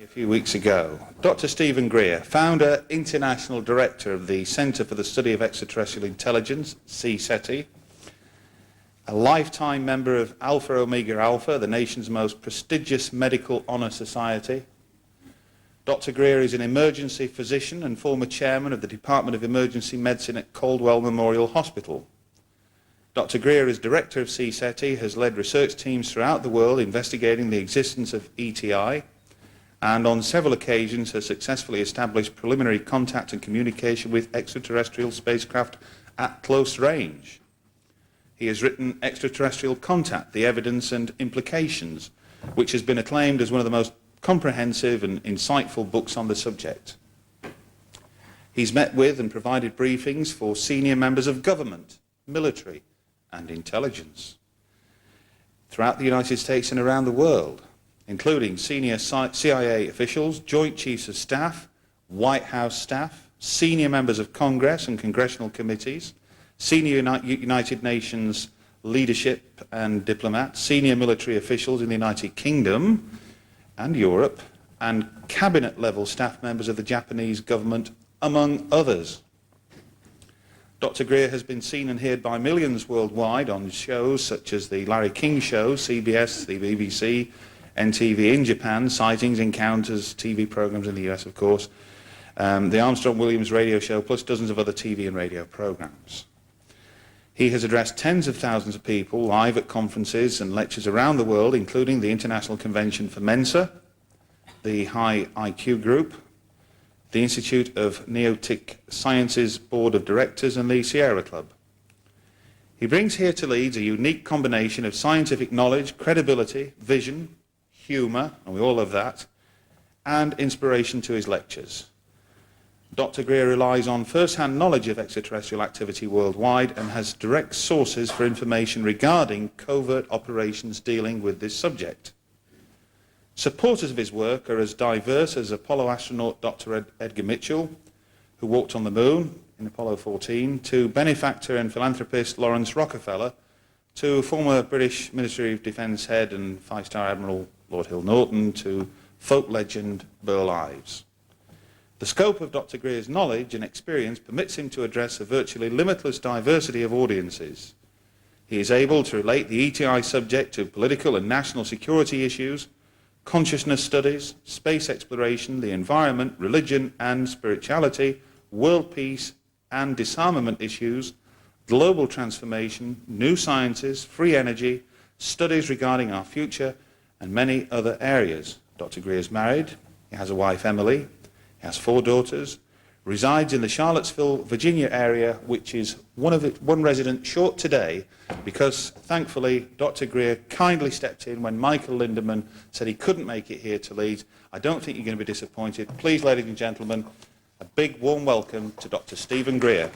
A few weeks ago, Dr. Stephen Greer, founder, international director of the Centre for the Study of Extraterrestrial Intelligence, CSETI, a lifetime member of Alpha Omega Alpha, the nation's most prestigious medical honour society. Dr. Greer is an emergency physician and former chairman of the Department of Emergency Medicine at Caldwell Memorial Hospital. Dr. Greer, as director of CSETI, has led research teams throughout the world investigating the existence of ETI, and on several occasions has successfully established preliminary contact and communication with extraterrestrial spacecraft at close range. He has written Extraterrestrial Contact, The Evidence and Implications, which has been acclaimed as one of the most comprehensive and insightful books on the subject. He's met with and provided briefings for senior members of government, military and intelligence throughout the United States and around the world, including senior CIA officials, Joint Chiefs of Staff, White House staff, senior members of Congress and congressional committees, senior United Nations leadership and diplomats, senior military officials in the United Kingdom and Europe, and cabinet-level staff members of the Japanese government, among others. Dr. Greer has been seen and heard by millions worldwide on shows such as The Larry King Show, CBS, the BBC, NTV in Japan, Sightings, Encounters, TV programs in the US, of course, the Armstrong-Williams radio show, plus dozens of other TV and radio programs. He has addressed tens of thousands of people live at conferences and lectures around the world, including the International Convention for Mensa, the High IQ Group, the Institute of Neotic Sciences Board of Directors, and the Sierra Club. He brings here to Leeds a unique combination of scientific knowledge, credibility, vision, humour, and we all love that, and inspiration to his lectures. Dr. Greer relies on first-hand knowledge of extraterrestrial activity worldwide and has direct sources for information regarding covert operations dealing with this subject. Supporters of his work are as diverse as Apollo astronaut Dr. Edgar Mitchell, who walked on the moon in Apollo 14, to benefactor and philanthropist Lawrence Rockefeller, to former British Ministry of Defence head and five-star Admiral Lord Hill Norton, to folk legend Burl Ives. The scope of Dr. Greer's knowledge and experience permits him to address a virtually limitless diversity of audiences. He is able to relate the ETI subject to political and national security issues, consciousness studies, space exploration, the environment, religion and spirituality, world peace and disarmament issues, global transformation, new sciences, free energy, studies regarding our future, and many other areas. Dr. Greer is married, he has a wife, Emily, he has 4 daughters, resides in the Charlottesville, Virginia area, which is one resident short today because, thankfully, Dr. Greer kindly stepped in when Michael Lindemann said he couldn't make it here to Leeds. I don't think you're going to be disappointed. Please, ladies and gentlemen, a big warm welcome to Dr. Stephen Greer.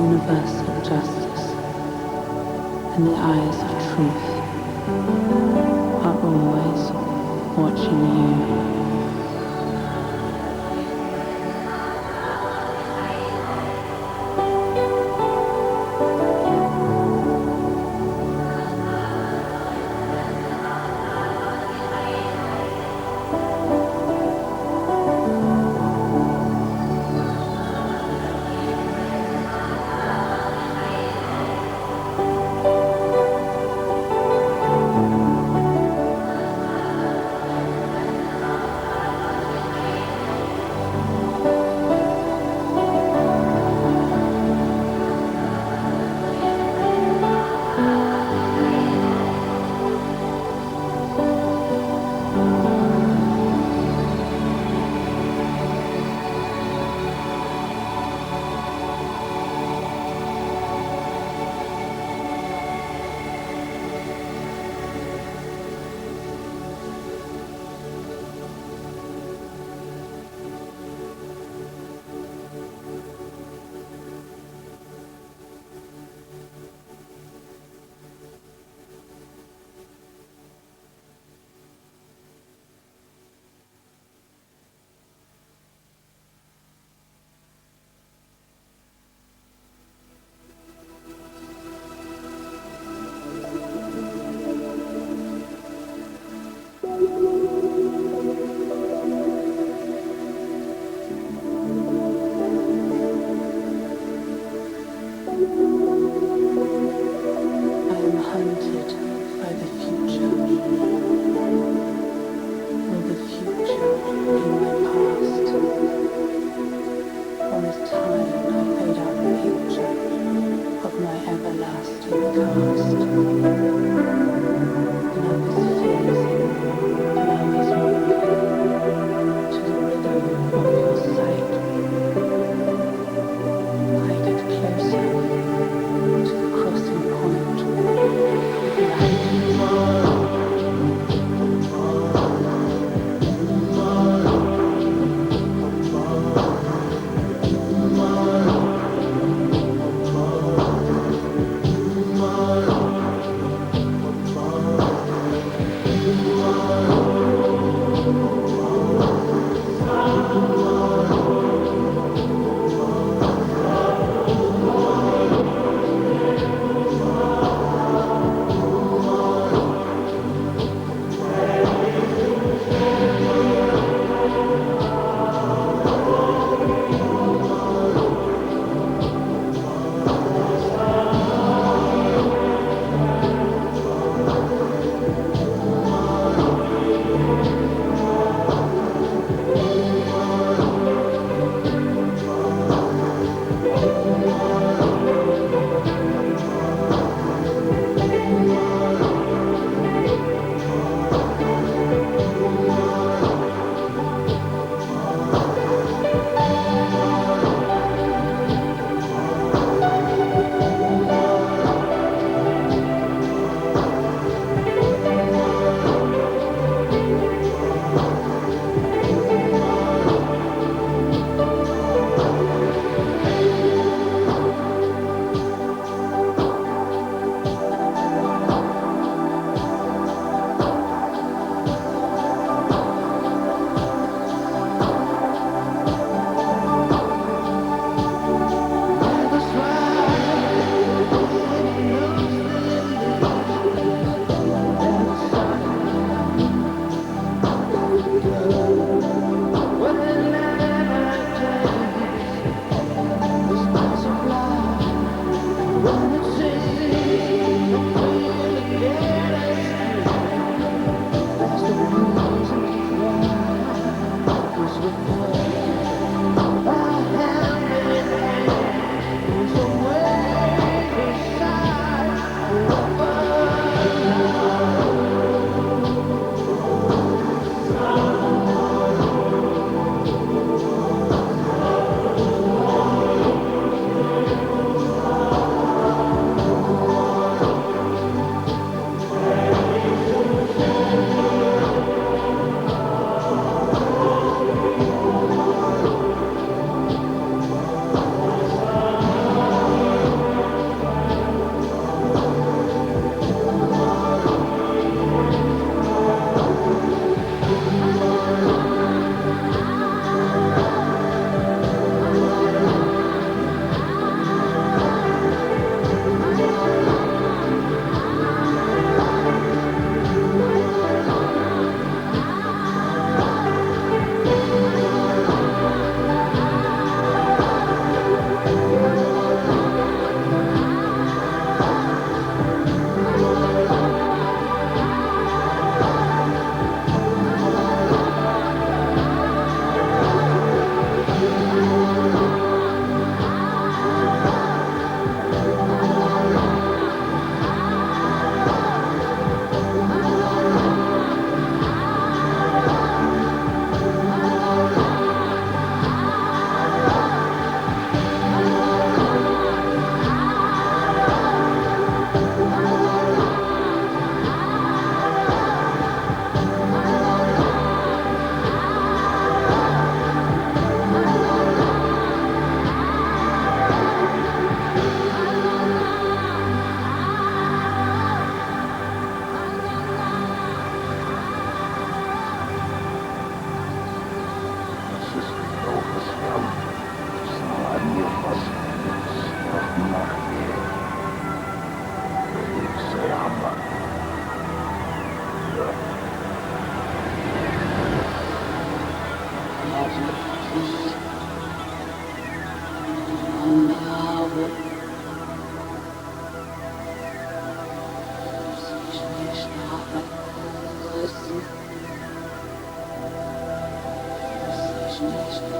universal justice and the eyes of truth are always watching you.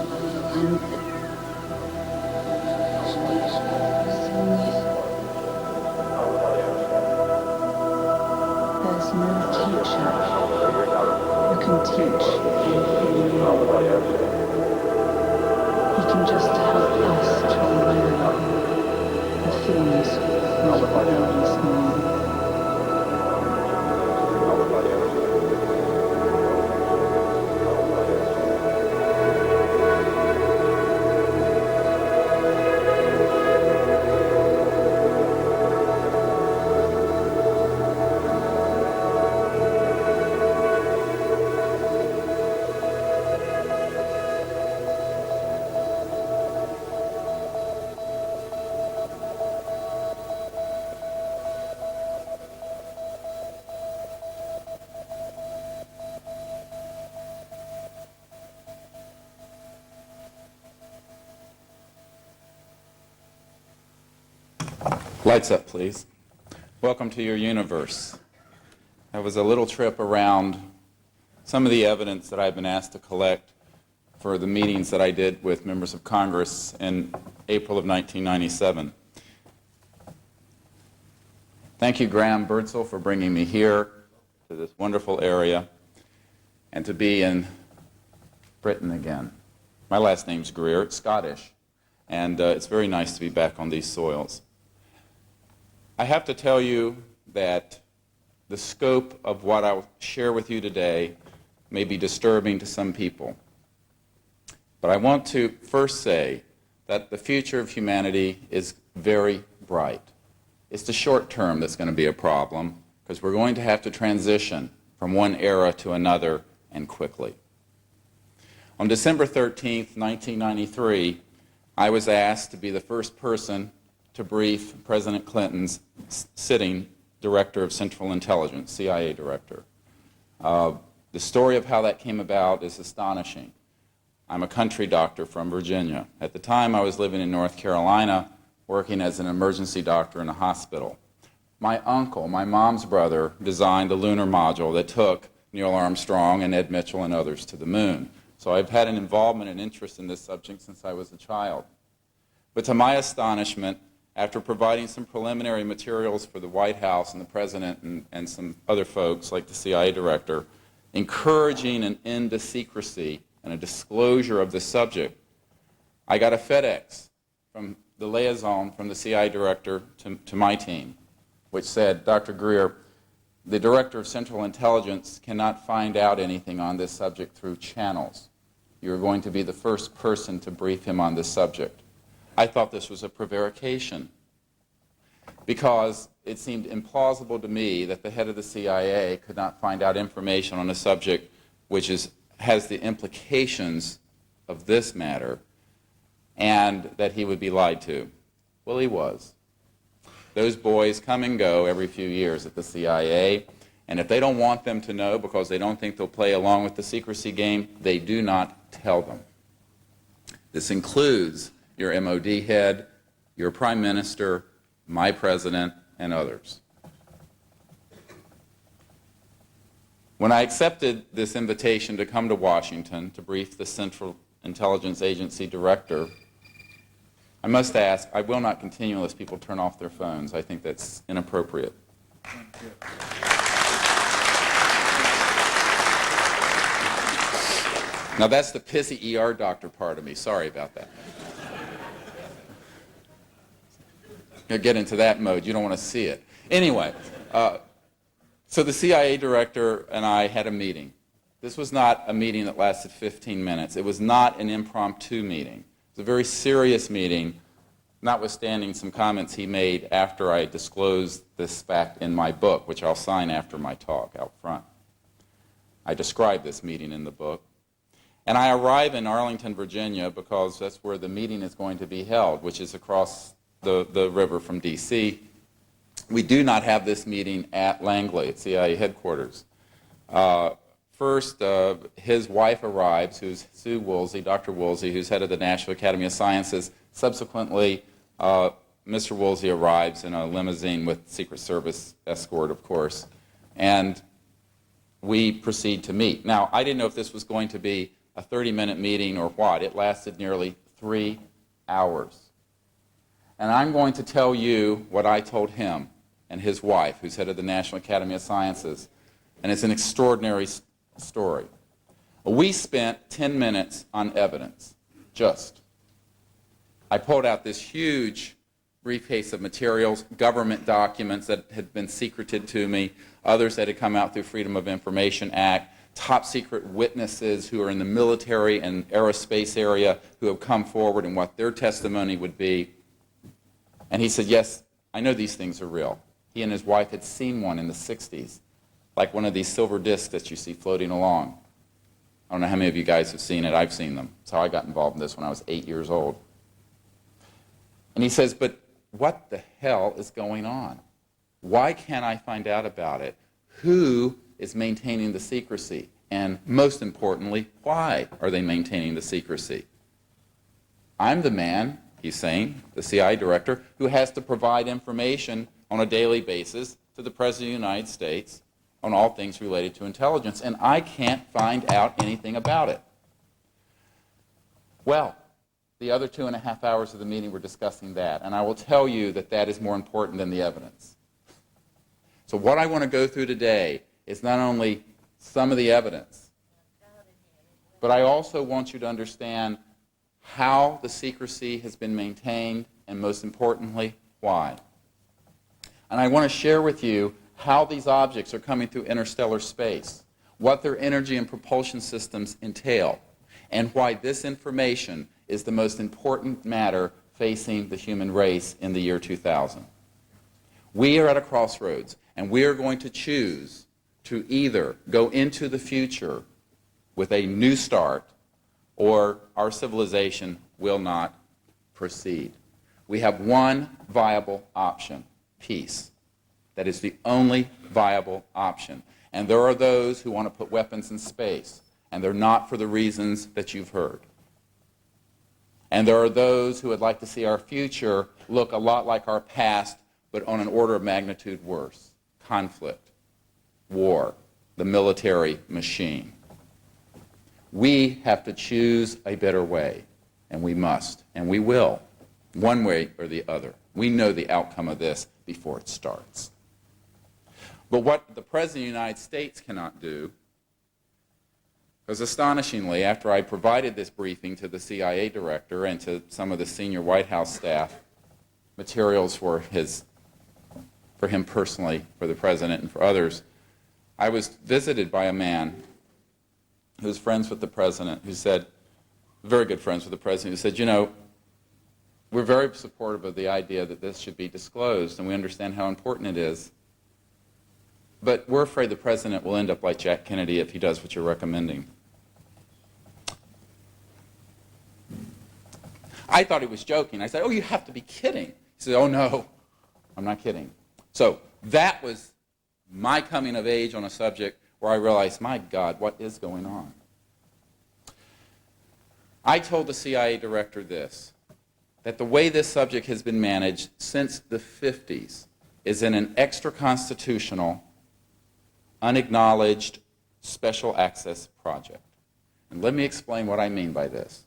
There's no teacher who can teach anything new. He can just help us to remember the things we always knew. Lights up, please. Welcome to your universe. That was a little trip around some of the evidence that I've been asked to collect for the meetings that I did with members of Congress in April of 1997. Thank you, Graham Birdsall, for bringing me here to this wonderful area and to be in Britain again. My last name's Greer. It's Scottish, and it's very nice to be back on these soils. I have to tell you that the scope of what I'll share with you today may be disturbing to some people. But I want to first say that the future of humanity is very bright. It's the short term that's going to be a problem, because we're going to have to transition from one era to another, and quickly. On December 13th, 1993, I was asked to be the first person to brief President Clinton's sitting Director of Central Intelligence, CIA Director. The story of how that came about is astonishing. I'm a country doctor from Virginia. At the time, I was living in North Carolina, working as an emergency doctor in a hospital. My uncle, my mom's brother, designed the lunar module that took Neil Armstrong and Ed Mitchell and others to the moon. So I've had an involvement and interest in this subject since I was a child. But to my astonishment, after providing some preliminary materials for the White House and the President and some other folks like the CIA Director, encouraging an end to secrecy and a disclosure of the subject, I got a FedEx from the liaison from the CIA Director to my team, which said, Dr. Greer, the Director of Central Intelligence cannot find out anything on this subject through channels. You're going to be the first person to brief him on this subject. I thought this was a prevarication, because it seemed implausible to me that the head of the CIA could not find out information on a subject which has the implications of this matter, and that he would be lied to. Well, he was. Those boys come and go every few years at the CIA, and if they don't want them to know because they don't think they'll play along with the secrecy game, they do not tell them. This includes your MOD head, your Prime Minister, my President, and others. When I accepted this invitation to come to Washington to brief the Central Intelligence Agency Director, I must ask, I will not continue unless people turn off their phones. I think that's inappropriate. Now that's the pissy ER doctor part of me. Sorry about that. Get into that mode. You don't want to see it. Anyway, so the CIA Director and I had a meeting. This was not a meeting that lasted 15 minutes. It was not an impromptu meeting. It was a very serious meeting, notwithstanding some comments he made after I disclosed this fact in my book, which I'll sign after my talk out front. I describe this meeting in the book. And I arrive in Arlington, Virginia, because that's where the meeting is going to be held, which is across the river from D.C. We do not have this meeting at Langley, at CIA headquarters. First, his wife arrives, who's Sue Woolsey, Dr. Woolsey, who's head of the National Academy of Sciences. Subsequently, Mr. Woolsey arrives in a limousine with Secret Service escort, of course, and we proceed to meet. Now, I didn't know if this was going to be a 30-minute meeting or what. It lasted nearly 3 hours. And I'm going to tell you what I told him and his wife, who's head of the National Academy of Sciences. And it's an extraordinary story. We spent 10 minutes on evidence, just. I pulled out this huge briefcase of materials, government documents that had been secreted to me, others that had come out through Freedom of Information Act, top secret witnesses who are in the military and aerospace area who have come forward and what their testimony would be. And he said, yes, I know these things are real. He and his wife had seen one in the 60s, like one of these silver discs that you see floating along. I don't know how many of you guys have seen it. I've seen them. That's how I got involved in this when I was 8 years old. And he says, but what the hell is going on? Why can't I find out about it? Who is maintaining the secrecy? And most importantly, why are they maintaining the secrecy? I'm the man, he's saying, the CIA director, who has to provide information on a daily basis to the President of the United States on all things related to intelligence, and I can't find out anything about it. Well, the other 2.5 hours of the meeting were discussing that, and I will tell you that that is more important than the evidence. So what I want to go through today is not only some of the evidence, but I also want you to understand how the secrecy has been maintained, and most importantly, why. And I want to share with you how these objects are coming through interstellar space, what their energy and propulsion systems entail, and why this information is the most important matter facing the human race in the year 2000. We are at a crossroads, and we are going to choose to either go into the future with a new start, or our civilization will not proceed. We have one viable option: peace. That is the only viable option. And there are those who want to put weapons in space, and they're not for the reasons that you've heard. And there are those who would like to see our future look a lot like our past, but on an order of magnitude worse: conflict, war, the military machine. We have to choose a better way, and we must, and we will, one way or the other. We know the outcome of this before it starts. But what the President of the United States cannot do, because astonishingly, after I provided this briefing to the CIA director and to some of the senior White House staff, materials for him personally, for the President and for others, I was visited by a man who was friends with the President, who said, very good friends with the President, who said, you know, we're very supportive of the idea that this should be disclosed, and we understand how important it is, but we're afraid the President will end up like Jack Kennedy if he does what you're recommending. I thought he was joking. I said, oh, you have to be kidding. He said, oh, no, I'm not kidding. So that was my coming of age on a subject where I realized, my God, what is going on? I told the CIA director this, that the way this subject has been managed since the 50s is in an extra-constitutional, unacknowledged special access project. And let me explain what I mean by this.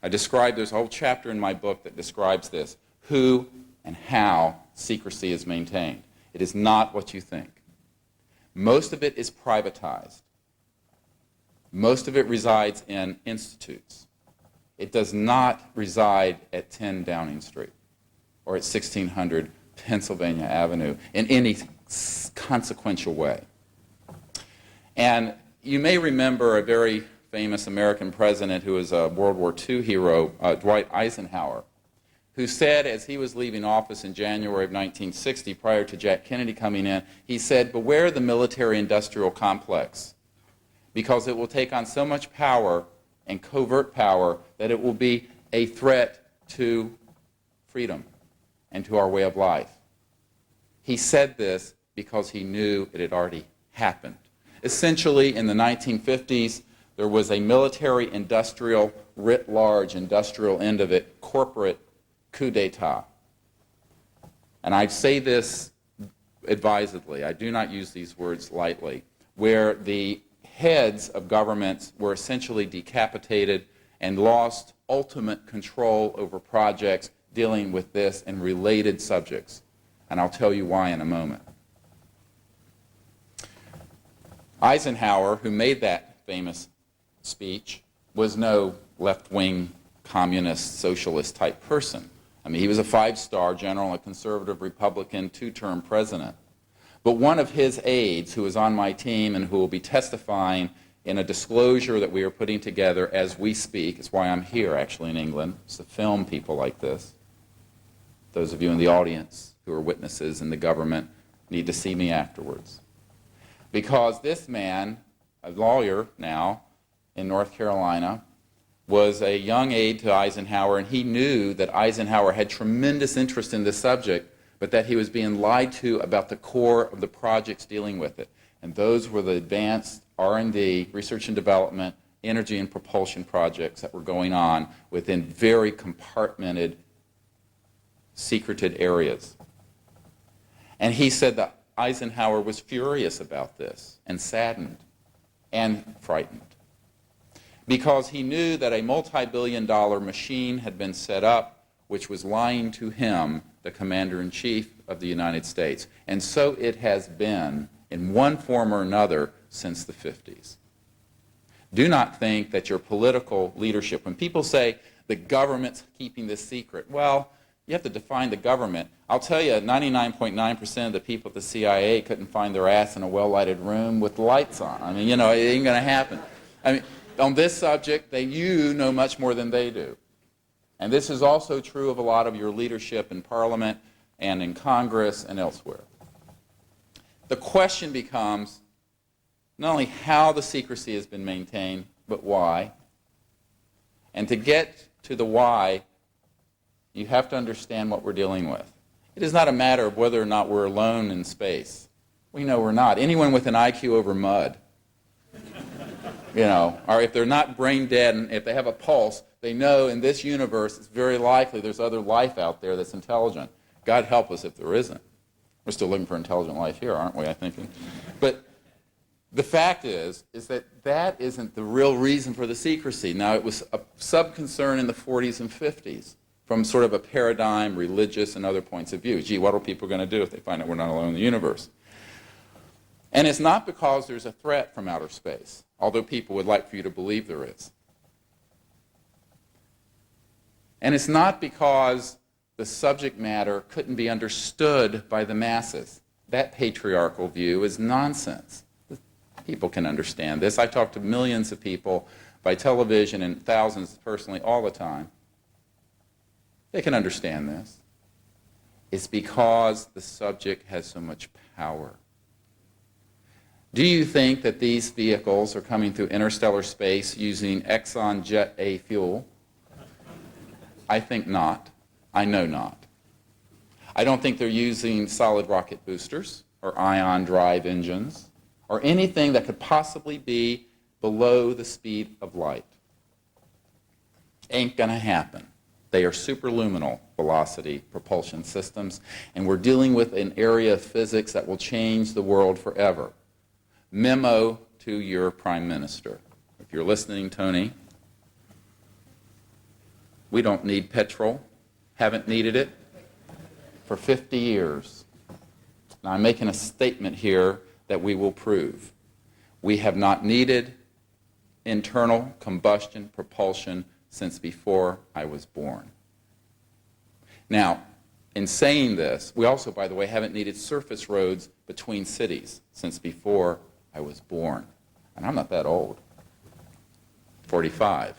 There's a whole chapter in my book that describes this, who and how secrecy is maintained. It is not what you think. Most of it is privatized. Most of it resides in institutes. It does not reside at 10 Downing Street or at 1600 Pennsylvania Avenue in any consequential way. And you may remember a very famous American president who was a World War II hero, Dwight Eisenhower, who said as he was leaving office in January of 1960, prior to Jack Kennedy coming in, he said, beware the military-industrial complex, because it will take on so much power and covert power that it will be a threat to freedom and to our way of life. He said this because he knew it had already happened. Essentially, in the 1950s, there was a military-industrial, writ large, industrial end of it, corporate coup d'etat. And I say this advisedly, I do not use these words lightly, where the heads of governments were essentially decapitated and lost ultimate control over projects dealing with this and related subjects. And I'll tell you why in a moment. Eisenhower, who made that famous speech, was no left-wing communist socialist type person. I mean, he was a five-star general, a conservative Republican, two-term president. But one of his aides, who is on my team and who will be testifying in a disclosure that we are putting together as we speak, it's why I'm here actually in England, is to film people like this. Those of you in the audience who are witnesses in the government need to see me afterwards. Because this man, a lawyer now in North Carolina, was a young aide to Eisenhower, and he knew that Eisenhower had tremendous interest in this subject, but that he was being lied to about the core of the projects dealing with it. And those were the advanced R&D, research and development, energy and propulsion projects that were going on within very compartmented, secreted areas. And he said that Eisenhower was furious about this and saddened and frightened because he knew that a multi-billion-dollar machine had been set up which was lying to him, the Commander-in-Chief of the United States. And so it has been in one form or another since the 50s. Do not think that your political leadership, when people say the government's keeping this secret, well, you have to define the government. I'll tell you, 99.9% of the people at the CIA couldn't find their ass in a well-lighted room with lights on. I mean, you know, it ain't going to happen. I mean, on this subject, you know much more than they do. And this is also true of a lot of your leadership in Parliament and in Congress and elsewhere. The question becomes not only how the secrecy has been maintained, but why. And to get to the why, you have to understand what we're dealing with. It is not a matter of whether or not we're alone in space. We know we're not. Anyone with an IQ over mud, you know, or if they're not brain dead and if they have a pulse, they know in this universe it's very likely there's other life out there that's intelligent. God help us if there isn't. We're still looking for intelligent life here, aren't we, I think? But the fact is that that isn't the real reason for the secrecy. Now, it was a sub-concern in the 40s and 50s from sort of a paradigm, religious, and other points of view. Gee, what are people going to do if they find out we're not alone in the universe? And it's not because there's a threat from outer space, although people would like for you to believe there is. And it's not because the subject matter couldn't be understood by the masses. That patriarchal view is nonsense. People can understand this. I talk to millions of people by television and thousands personally all the time. They can understand this. It's because the subject has so much power. Do you think that these vehicles are coming through interstellar space using Exxon Jet A fuel? I think not. I know not. I don't think they're using solid rocket boosters or ion drive engines or anything that could possibly be below the speed of light. Ain't gonna happen. They are superluminal velocity propulsion systems, and we're dealing with an area of physics that will change the world forever. Memo to your Prime Minister. If you're listening, Tony, we don't need petrol, haven't needed it for 50 years. Now, I'm making a statement here that we will prove. We have not needed internal combustion propulsion since before I was born. Now, in saying this, we also, by the way, haven't needed surface roads between cities since before I was born. And I'm not that old, 45.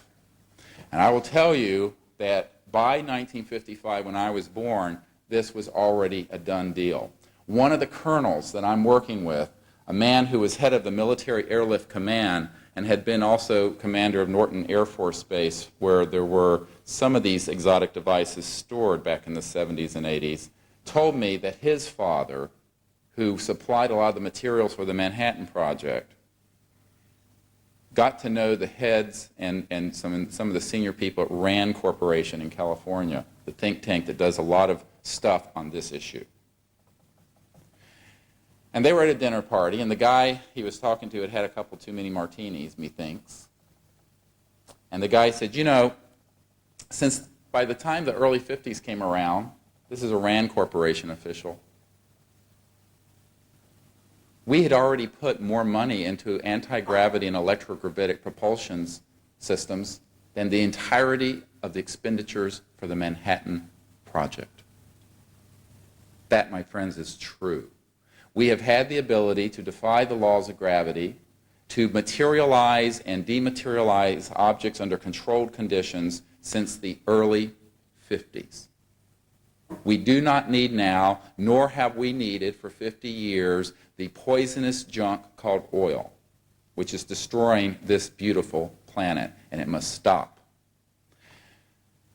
And I will tell you that by 1955, when I was born, this was already a done deal. One of the colonels that I'm working with, a man who was head of the Military Airlift Command and had been also commander of Norton Air Force Base, where there were some of these exotic devices stored back in the 70s and 80s, told me that his father, who supplied a lot of the materials for the Manhattan Project, got to know the heads and some of the senior people at RAND Corporation in California, the think tank that does a lot of stuff on this issue. And they were at a dinner party, and the guy he was talking to had had a couple too many martinis, methinks. And the guy said, you know, since by the time the early 50s came around, this is a Rand Corporation official, we had already put more money into anti-gravity and electrogravitic propulsion systems than the entirety of the expenditures for the Manhattan Project. That, my friends, is true. We have had the ability to defy the laws of gravity, to materialize and dematerialize objects under controlled conditions since the early 50s. We do not need now, nor have we needed for 50 years, the poisonous junk called oil, which is destroying this beautiful planet, and it must stop.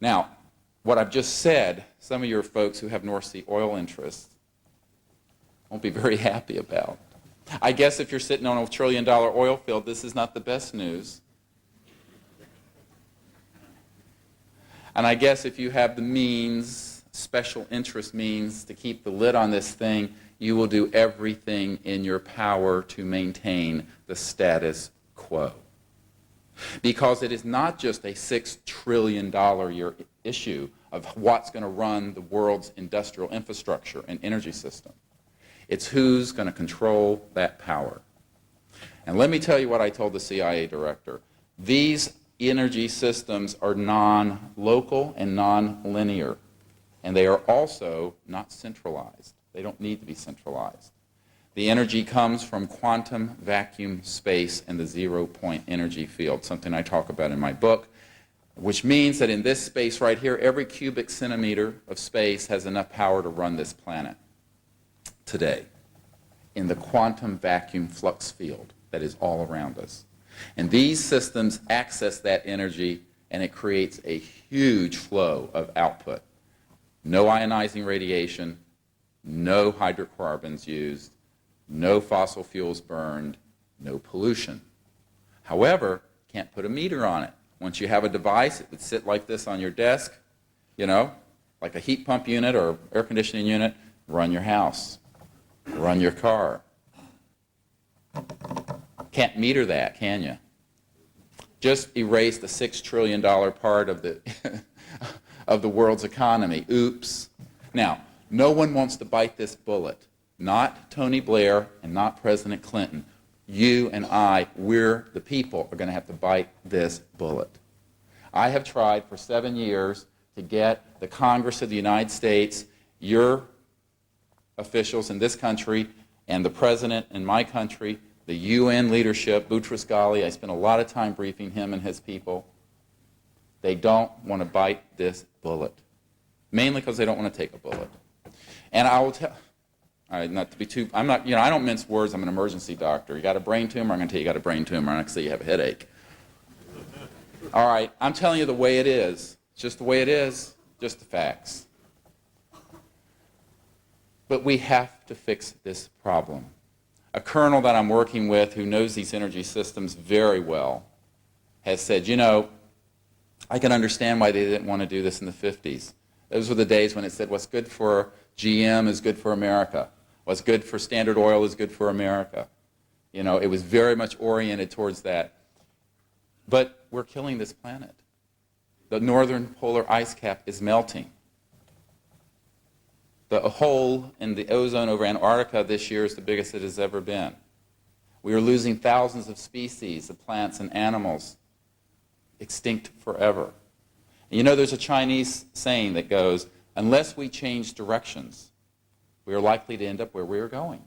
Now, what I've just said, some of your folks who have North Sea oil interests won't be very happy about. I guess if you're sitting on a $1 trillion oil field, this is not the best news. And I guess if you have the means, special interest means, to keep the lid on this thing, you will do everything in your power to maintain the status quo. Because it is not just a $6 trillion a year issue of what's going to run the world's industrial infrastructure and energy system. It's who's going to control that power. And let me tell you what I told the CIA director. These energy systems are non-local and non-linear, and they are also not centralized. They don't need to be centralized. The energy comes from quantum vacuum space and the zero-point energy field, something I talk about in my book, which means that in this space right here, every cubic centimeter of space has enough power to run this planet today in the quantum vacuum flux field that is all around us. And these systems access that energy, and it creates a huge flow of output. No ionizing radiation, no hydrocarbons used, no fossil fuels burned, no pollution. However, can't put a meter on it. Once you have a device, it would sit like this on your desk, you know, like a heat pump unit or air conditioning unit, run your house, run your car. Can't meter that, can you? Just erase the $6 trillion part of the, of the world's economy. Oops. Now, no one wants to bite this bullet. Not Tony Blair and not President Clinton. You and I, we're the people, are going to have to bite this bullet. I have tried for 7 years to get the Congress of the United States, your officials in this country, and the President in my country, the UN leadership, Boutros Ghali, I spent a lot of time briefing him and his people. They don't want to bite this bullet, mainly because they don't want to take a bullet. And I will tell, not to be too, I'm not, you know, I don't mince words. I'm an emergency doctor. You got a brain tumor, I'm going to tell you got a brain tumor. I'm not going to say you have a headache. All right, I'm telling you the way it is. It's just the way it is, just the facts. But we have to fix this problem. A colonel that I'm working with who knows these energy systems very well has said, you know, I can understand why they didn't want to do this in the 50s. Those were the days when it said what's good for GM is good for America. What's good for Standard Oil is good for America. You know, it was very much oriented towards that. But we're killing this planet. The northern polar ice cap is melting. The hole in the ozone over Antarctica this year is the biggest it has ever been. We are losing thousands of species of plants and animals extinct forever. And you know, there's a Chinese saying that goes, unless we change directions, we are likely to end up where we are going.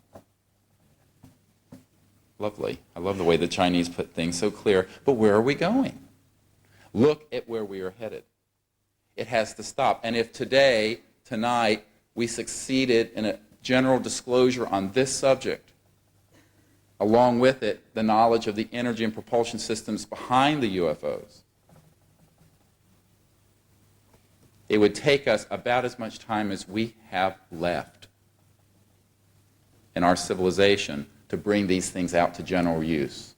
Lovely. I love the way the Chinese put things so clear. But where are we going? Look at where we are headed. It has to stop. And if today, tonight, we succeeded in a general disclosure on this subject, along with it, the knowledge of the energy and propulsion systems behind the UFOs, it would take us about as much time as we have left in our civilization to bring these things out to general use.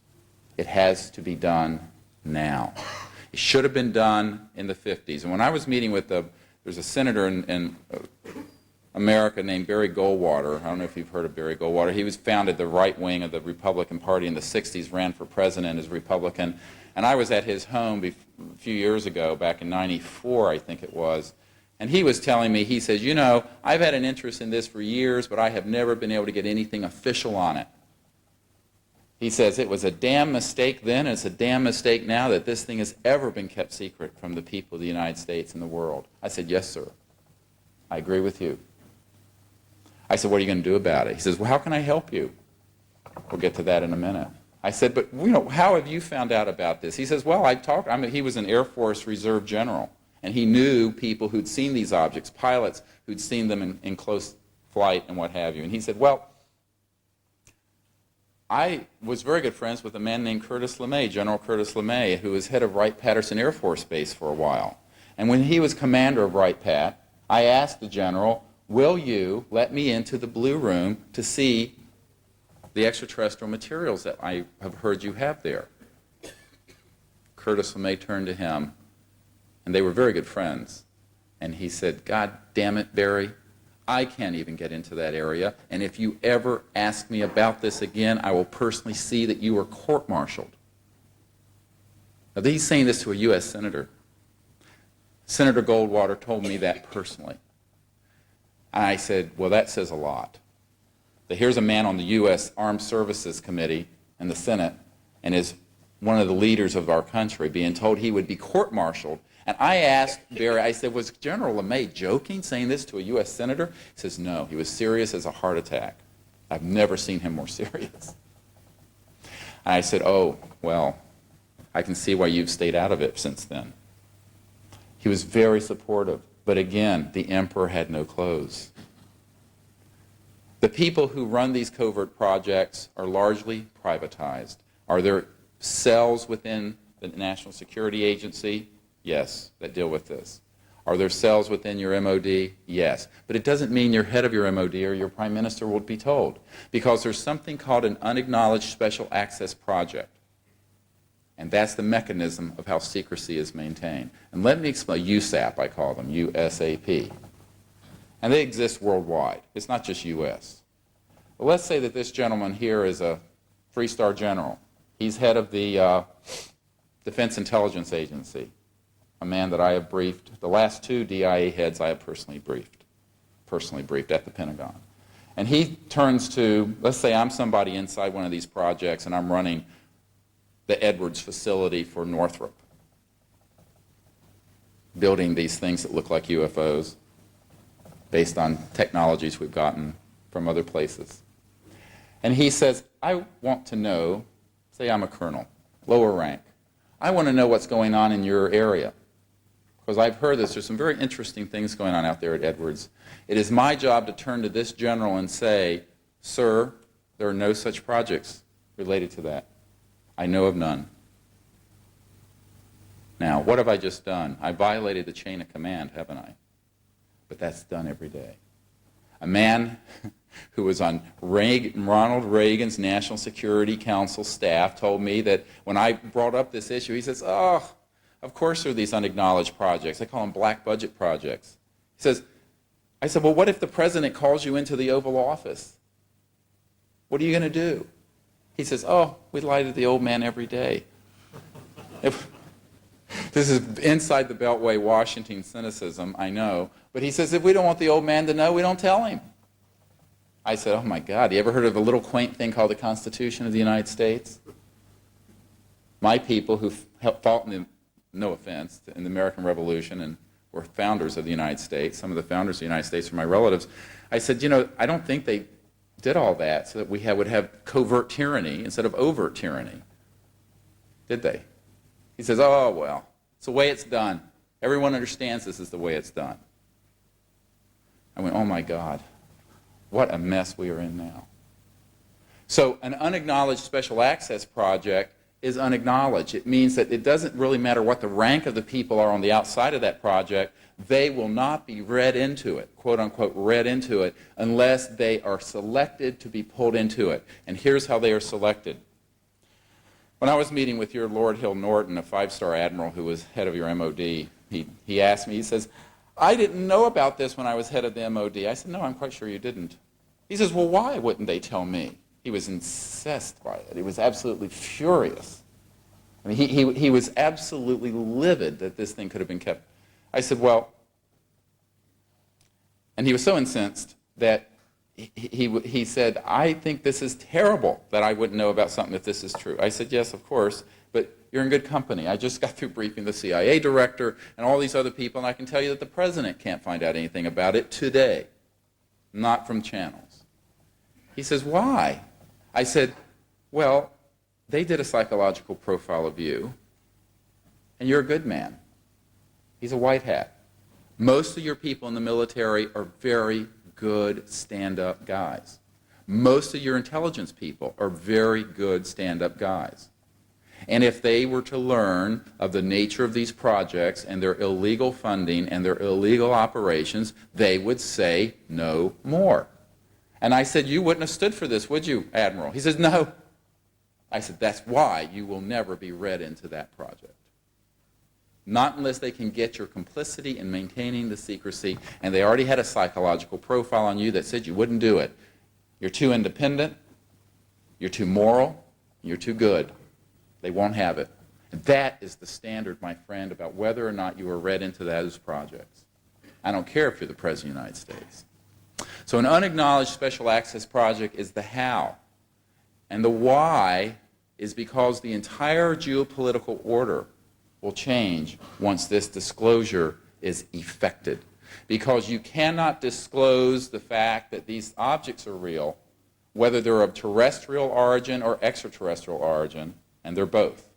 It has to be done now. It should have been done in the 50s. And when I was meeting with there's a senator in America named Barry Goldwater. I don't know if you've heard of Barry Goldwater. He was founded the right wing of the Republican Party in the 60s, ran for president as a Republican. And I was at his home a few years ago, back in '94, I think it was. And he was telling me, he says, you know, I've had an interest in this for years, but I have never been able to get anything official on it. He says, it was a damn mistake then, and it's a damn mistake now that this thing has ever been kept secret from the people of the United States and the world. I said, yes, sir. I agree with you. I said, what are you going to do about it? He says, well, how can I help you? We'll get to that in a minute. I said, but, you know, how have you found out about this? He says, well, he was an Air Force Reserve general, and he knew people who'd seen these objects, pilots who'd seen them in close flight and what have you. And he said, well, I was very good friends with a man named Curtis LeMay, General Curtis LeMay, who was head of Wright-Patterson Air Force Base for a while. And when he was commander of Wright-Pat, I asked the general, will you let me into the Blue Room to see the extraterrestrial materials that I have heard you have there? Curtis LeMay turned to him, and they were very good friends, and he said, God damn it, Barry, I can't even get into that area, and if you ever ask me about this again, I will personally see that you are court-martialed. Now, he's saying this to a U.S. Senator. Senator Goldwater told me that personally. And I said, well, that says a lot. That here's a man on the U.S. Armed Services Committee in the Senate and is one of the leaders of our country being told he would be court-martialed. And I asked Barry, I said, was General LeMay joking, saying this to a U.S. Senator? He says, no, he was serious as a heart attack. I've never seen him more serious. And I said, oh, well, I can see why you've stayed out of it since then. He was very supportive, but again, the emperor had no clothes. The people who run these covert projects are largely privatized. Are there cells within the National Security Agency? Yes, that deal with this. Are there cells within your MOD? Yes. But it doesn't mean your head of your MOD or your prime minister will be told, because there's something called an unacknowledged special access project. And that's the mechanism of how secrecy is maintained. And let me explain, USAP I call them, USAP. And they exist worldwide. It's not just US. But let's say that this gentleman here is a three-star general. He's head of the Defense Intelligence Agency, a man that I have briefed. The last two DIA heads I have personally briefed at the Pentagon. And he turns to, let's say I'm somebody inside one of these projects and I'm running the Edwards facility for Northrop, building these things that look like UFOs based on technologies we've gotten from other places. And he says, I want to know, say I'm a colonel, lower rank, I want to know what's going on in your area, because I've heard this, there's some very interesting things going on out there at Edwards. It is my job to turn to this general and say, sir, there are no such projects related to that. I know of none. Now, what have I just done? I violated the chain of command, haven't I? But that's done every day. A man who was on Ronald Reagan's National Security Council staff told me that when I brought up this issue, he says, oh, of course there are these unacknowledged projects. They call them black budget projects. He says, I said, well, what if the president calls you into the Oval Office? What are you going to do? He says, oh, we lie to the old man every day. This is inside the Beltway Washington cynicism, I know. But he says, if we don't want the old man to know, we don't tell him. I said, oh my God, you ever heard of a little quaint thing called the Constitution of the United States? My people who fought in the, no offense, in the American Revolution and were founders of the United States, some of the founders of the United States are my relatives, I said, you know, I don't think they did all that so that we would have covert tyranny instead of overt tyranny. Did they? He says, oh, well, it's the way it's done. Everyone understands this is the way it's done. I went, oh my God, what a mess we are in now. So an unacknowledged special access project is unacknowledged. It means that it doesn't really matter what the rank of the people are on the outside of that project. They will not be read into it, quote unquote, read into it, unless they are selected to be pulled into it. And here's how they are selected. When I was meeting with your Lord Hill Norton, a five-star admiral who was head of your MOD, he asked me, he says, I didn't know about this when I was head of the MOD. I said, no, I'm quite sure you didn't. He says, well, why wouldn't they tell me? He was incensed by it. He was absolutely furious. I mean, he was absolutely livid that this thing could have been kept. I said, well, and he was so incensed that he said, I think this is terrible that I wouldn't know about something if this is true. I said, yes, of course, but you're in good company. I just got through briefing the CIA director and all these other people, and I can tell you that the president can't find out anything about it today, not from channels. He says, why? I said, well, they did a psychological profile of you, and you're a good man. He's a white hat. Most of your people in the military are very good stand-up guys. Most of your intelligence people are very good stand-up guys. And if they were to learn of the nature of these projects and their illegal funding and their illegal operations, they would say no more. And I said, you wouldn't have stood for this, would you, Admiral? He says, no. I said, that's why you will never be read into that project. Not unless they can get your complicity in maintaining the secrecy, and they already had a psychological profile on you that said you wouldn't do it. You're too independent, you're too moral, you're too good. They won't have it. And that is the standard, my friend, about whether or not you are read into those projects. I don't care if you're the President of the United States. So an unacknowledged special access project is the how. And the why is because the entire geopolitical order will change once this disclosure is effected. Because you cannot disclose the fact that these objects are real, whether they're of terrestrial origin or extraterrestrial origin, and they're both,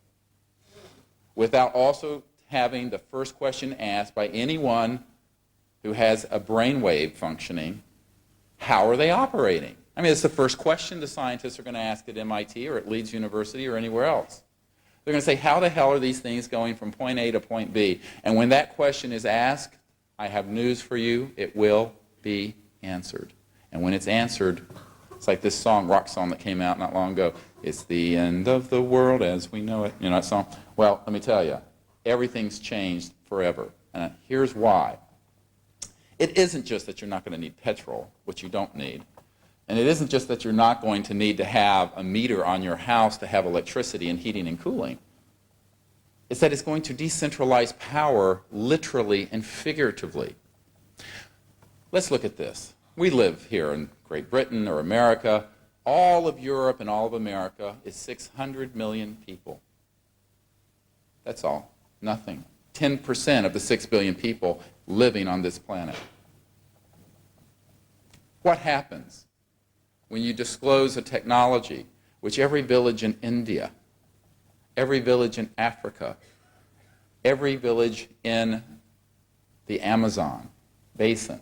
without also having the first question asked by anyone who has a brainwave functioning, how are they operating? I mean, it's the first question the scientists are going to ask at MIT or at Leeds University or anywhere else. They're going to say, how the hell are these things going from point A to point B? And when that question is asked, I have news for you, it will be answered. And when it's answered, it's like this song, rock song that came out not long ago. It's the end of the world as we know it. You know that song? Well, let me tell you, everything's changed forever. And here's why. It isn't just that you're not going to need petrol, which you don't need. And it isn't just that you're not going to need to have a meter on your house to have electricity and heating and cooling. It's that it's going to decentralize power literally and figuratively. Let's look at this. We live here in Great Britain or America. All of Europe and all of America is 600 million people. That's all. Nothing. 10% of the 6 billion people living on this planet. What happens when you disclose a technology which every village in India, every village in Africa, every village in the Amazon basin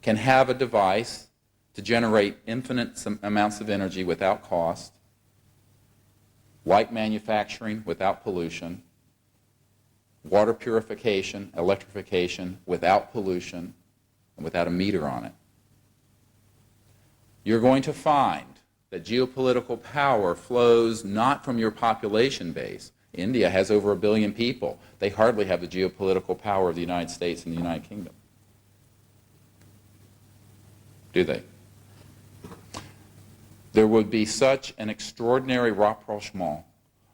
can have a device to generate infinite amounts of energy without cost, light manufacturing without pollution, water purification, electrification without pollution, and without a meter on it? You're going to find that geopolitical power flows not from your population base. India has over 1 billion people. They hardly have the geopolitical power of the United States and the United Kingdom. Do they? There would be such an extraordinary rapprochement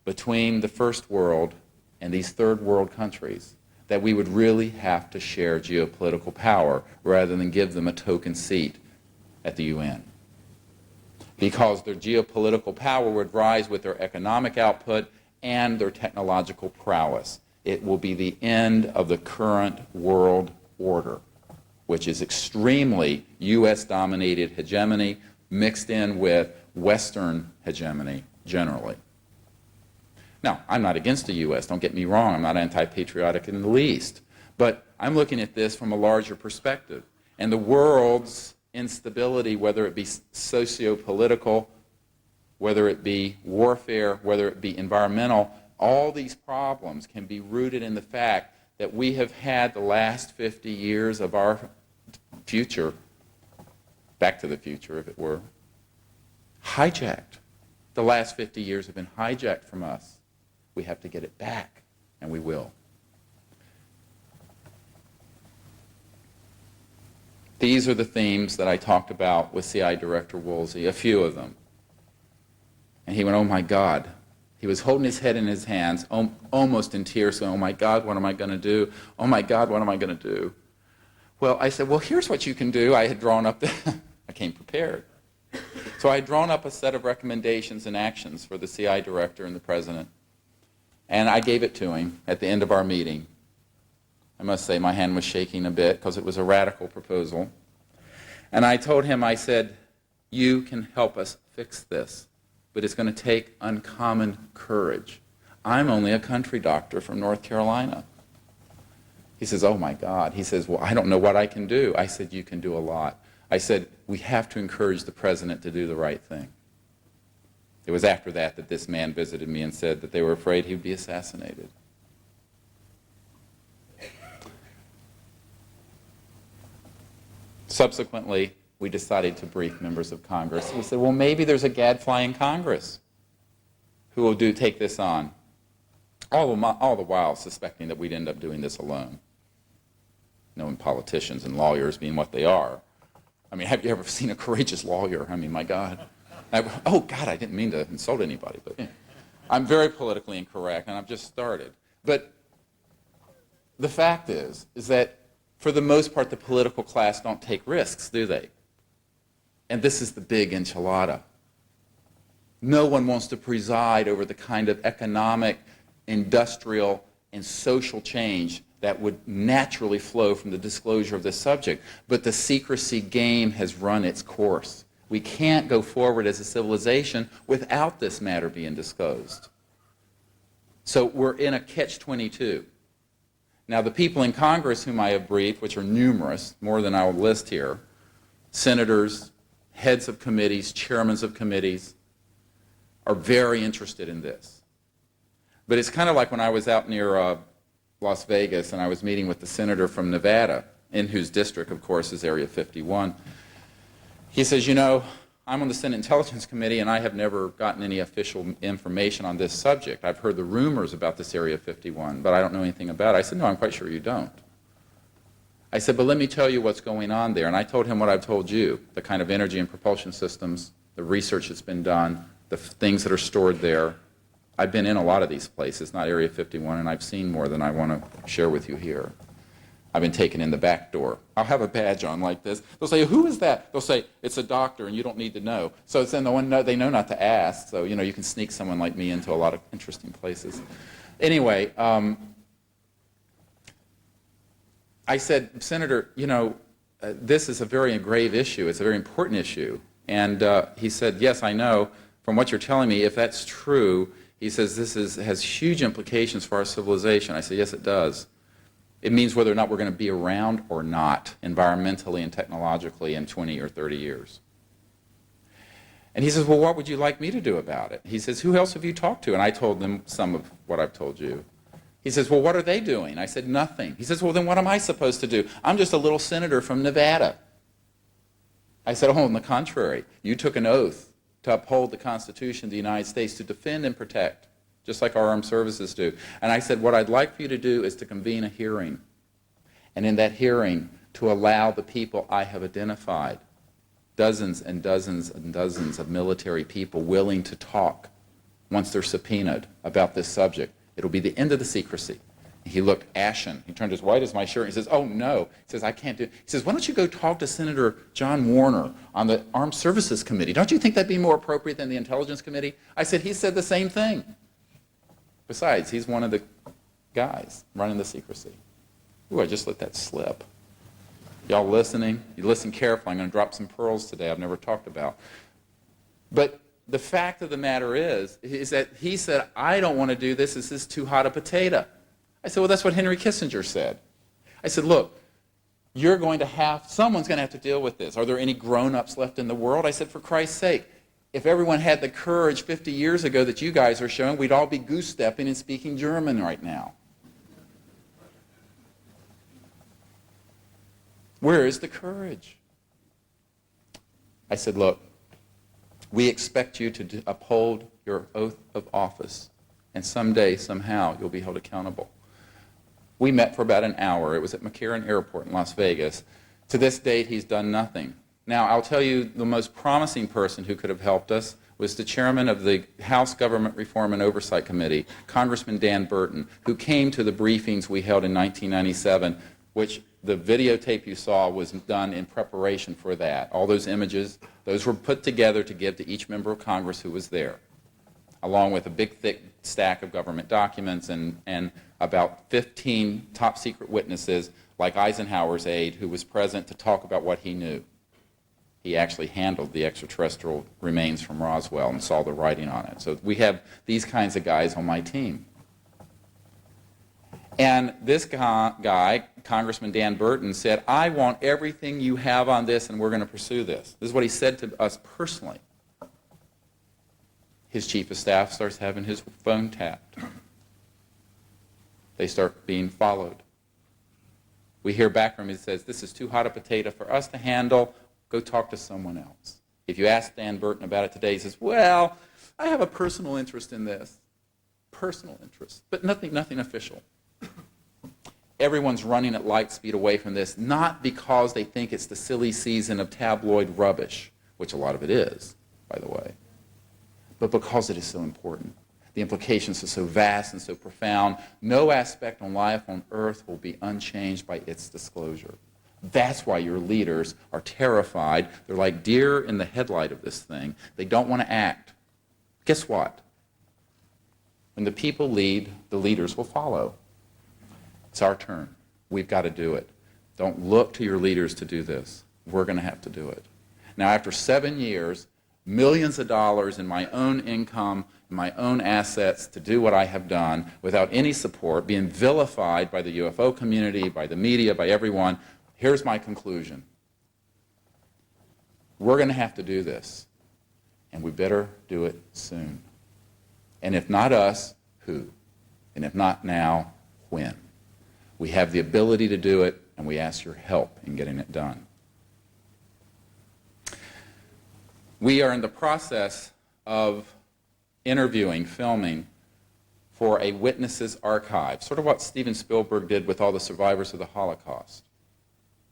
between the first world and these third world countries that we would really have to share geopolitical power rather than give them a token seat at the UN. Because their geopolitical power would rise with their economic output and their technological prowess. It will be the end of the current world order, which is extremely U.S.-dominated hegemony mixed in with Western hegemony generally. Now, I'm not against the U.S., don't get me wrong, I'm not anti-patriotic in the least, but I'm looking at this from a larger perspective. And the world's instability, whether it be socio-political, whether it be warfare, whether it be environmental, all these problems can be rooted in the fact that we have had the last 50 years of our future, back to the future if it were, hijacked. The last 50 years have been hijacked from us. We have to get it back, and we will. These are the themes that I talked about with CI Director Woolsey, a few of them. And he went, oh my God. He was holding his head in his hands, almost in tears, going, oh my God, what am I going to do? Oh my God, what am I going to do? Well, I said, well, here's what you can do. I had drawn up, I came prepared. So I had drawn up a set of recommendations and actions for the CI Director and the President. And I gave it to him at the end of our meeting. I must say my hand was shaking a bit because it was a radical proposal. And I told him, I said, you can help us fix this, but it's going to take uncommon courage. I'm only a country doctor from North Carolina. He says, oh my God. He says, well, I don't know what I can do. I said, you can do a lot. I said, we have to encourage the President to do the right thing. It was after that that this man visited me and said that they were afraid he would be assassinated. Subsequently, we decided to brief members of Congress. We said, well, maybe there's a gadfly in Congress who will take this on, all the while suspecting that we'd end up doing this alone, knowing politicians and lawyers being what they are. I mean, have you ever seen a courageous lawyer? I mean, my God. Oh, God, I didn't mean to insult anybody, but yeah. I'm very politically incorrect, and I've just started. But the fact is that for the most part, the political class don't take risks, do they? And this is the big enchilada. No one wants to preside over the kind of economic, industrial, and social change that would naturally flow from the disclosure of this subject. But the secrecy game has run its course. We can't go forward as a civilization without this matter being disclosed. So we're in a catch-22. Now, the people in Congress whom I have briefed, which are numerous, more than I will list here, senators, heads of committees, chairmen of committees, are very interested in this. But it's kind of like when I was out near Las Vegas and I was meeting with the senator from Nevada, in whose district, of course, is Area 51. He says, you know, I'm on the Senate Intelligence Committee and I have never gotten any official information on this subject. I've heard the rumors about this Area 51, but I don't know anything about it. I said, no, I'm quite sure you don't. I said, but let me tell you what's going on there. And I told him what I've told you, the kind of energy and propulsion systems, the research that's been done, the things that are stored there. I've been in a lot of these places, not Area 51, and I've seen more than I want to share with you here. I've been taken in the back door. I'll have a badge on like this. They'll say, who is that? They'll say, it's a doctor and you don't need to know. So it's then they know not to ask. So, you know, you can sneak someone like me into a lot of interesting places. Anyway, I said, Senator, you know, this is a very grave issue. It's a very important issue. And he said, yes, I know. From what you're telling me, if that's true, he says this has huge implications for our civilization. I said, yes, it does. It means whether or not we're going to be around or not, environmentally and technologically, in 20 or 30 years. And he says, well, what would you like me to do about it? He says, who else have you talked to? And I told them some of what I've told you. He says, well, what are they doing? I said, nothing. He says, well, then what am I supposed to do? I'm just a little senator from Nevada. I said, oh, on the contrary, you took an oath to uphold the Constitution of the United States, to defend and protect, just like our armed services do. And I said, what I'd like for you to do is to convene a hearing. And in that hearing, to allow the people I have identified, dozens and dozens and dozens of military people willing to talk once they're subpoenaed about this subject. It'll be the end of the secrecy. He looked ashen. He turned as white as my shirt. He says, oh, no. He says, I can't do it. He says, why don't you go talk to Senator John Warner on the Armed Services Committee? Don't you think that'd be more appropriate than the Intelligence Committee? I said, he said the same thing. Besides, he's one of the guys running the secrecy. Ooh, I just let that slip. Y'all listening? You listen carefully. I'm going to drop some pearls today I've never talked about. But the fact of the matter is that he said, I don't want to do this. This is too hot a potato. I said, well, that's what Henry Kissinger said. I said, look, someone's going to have to deal with this. Are there any grown-ups left in the world? I said, for Christ's sake, if everyone had the courage 50 years ago that you guys are showing, we'd all be goose-stepping and speaking German right now. Where is the courage? I said, look, we expect you to uphold your oath of office, and someday, somehow, you'll be held accountable. We met for about an hour. It was at McCarran Airport in Las Vegas To this date, he's done nothing. Now, I'll tell you, the most promising person who could have helped us was the chairman of the House Government Reform and Oversight Committee, Congressman Dan Burton, who came to the briefings we held in 1997, which the videotape you saw was done in preparation for that. All those images, those were put together to give to each member of Congress who was there, along with a big, thick stack of government documents and about 15 top secret witnesses, like Eisenhower's aide, who was present to talk about what he knew. He actually handled the extraterrestrial remains from Roswell and saw the writing on it. So we have these kinds of guys on my team. And this guy, Congressman Dan Burton, said, I want everything you have on this, and we're going to pursue this. This is what he said to us personally. His chief of staff starts having his phone tapped. They start being followed. We hear back from him, he says, this is too hot a potato for us to handle. Go talk to someone else. If you ask Dan Burton about it today, he says, well, I have a personal interest in this. Personal interest, but nothing official. Everyone's running at light speed away from this, not because they think it's the silly season of tabloid rubbish, which a lot of it is, by the way, but because it is so important. The implications are so vast and so profound. No aspect on life on Earth will be unchanged by its disclosure. That's why your leaders are terrified. They're like deer in the headlight of this thing. They don't want to act. Guess what? When the people lead, the leaders will follow. It's our turn. We've got to do it. Don't look to your leaders to do this. We're going to have to do it. Now, after 7 years, millions of dollars in my own income, my own assets to do what I have done without any support, being vilified by the UFO community, by the media, by everyone, here's my conclusion. We're going to have to do this, and we better do it soon. And if not us, who? And if not now, when? We have the ability to do it, and we ask your help in getting it done. We are in the process of interviewing, filming, for a witnesses archive, sort of what Steven Spielberg did with all the survivors of the Holocaust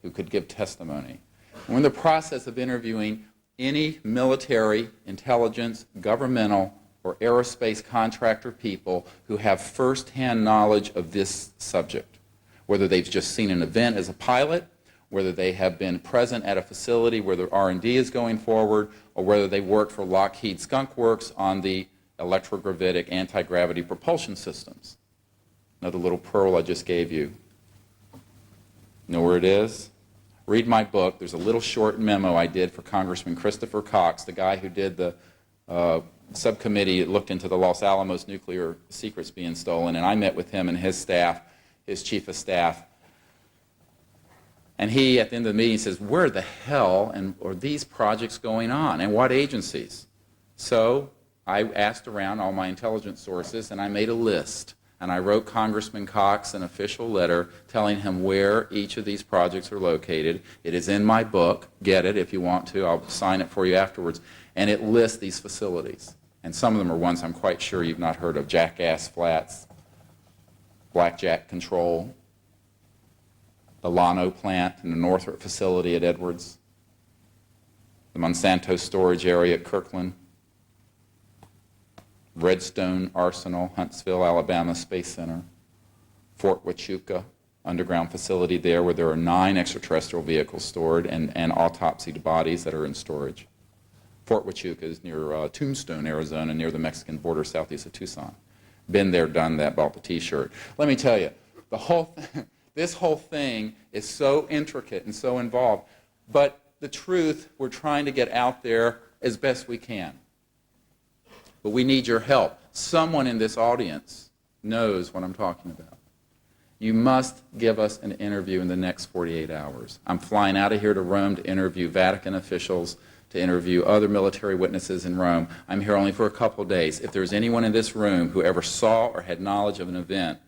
who could give testimony. We're in the process of interviewing any military, intelligence, governmental, or aerospace contractor people who have first-hand knowledge of this subject, whether they've just seen an event as a pilot, whether they have been present at a facility where the R&D is going forward, or whether they work for Lockheed Skunk Works on the electrogravitic anti-gravity propulsion systems. Another little pearl I just gave you. Know where it is? Read my book. There's a little short memo I did for Congressman Christopher Cox, the guy who did the subcommittee that looked into the Los Alamos nuclear secrets being stolen, and I met with him and his staff, his chief of staff. And he, at the end of the meeting, says, where the hell are these projects going on, and what agencies? So I asked around all my intelligence sources, and I made a list. And I wrote Congressman Cox an official letter telling him where each of these projects are located. It is in my book. Get it if you want to. I'll sign it for you afterwards. And it lists these facilities. And some of them are ones I'm quite sure you've not heard of. Jackass Flats, Blackjack Control, the Llano plant and the Northrop facility at Edwards, the Monsanto storage area at Kirkland, Redstone Arsenal, Huntsville, Alabama Space Center, Fort Huachuca, underground facility there where there are 9 extraterrestrial vehicles stored and autopsied bodies that are in storage. Fort Huachuca is near Tombstone, Arizona, near the Mexican border southeast of Tucson. Been there, done that, bought the T-shirt. Let me tell you, this whole thing is so intricate and so involved, but the truth we're trying to get out there as best we can. But we need your help. Someone in this audience knows what I'm talking about. You must give us an interview in the next 48 hours. I'm flying out of here to Rome to interview Vatican officials, to interview other military witnesses in Rome. I'm here only for a couple of days. If there's anyone in this room who ever saw or had knowledge of an event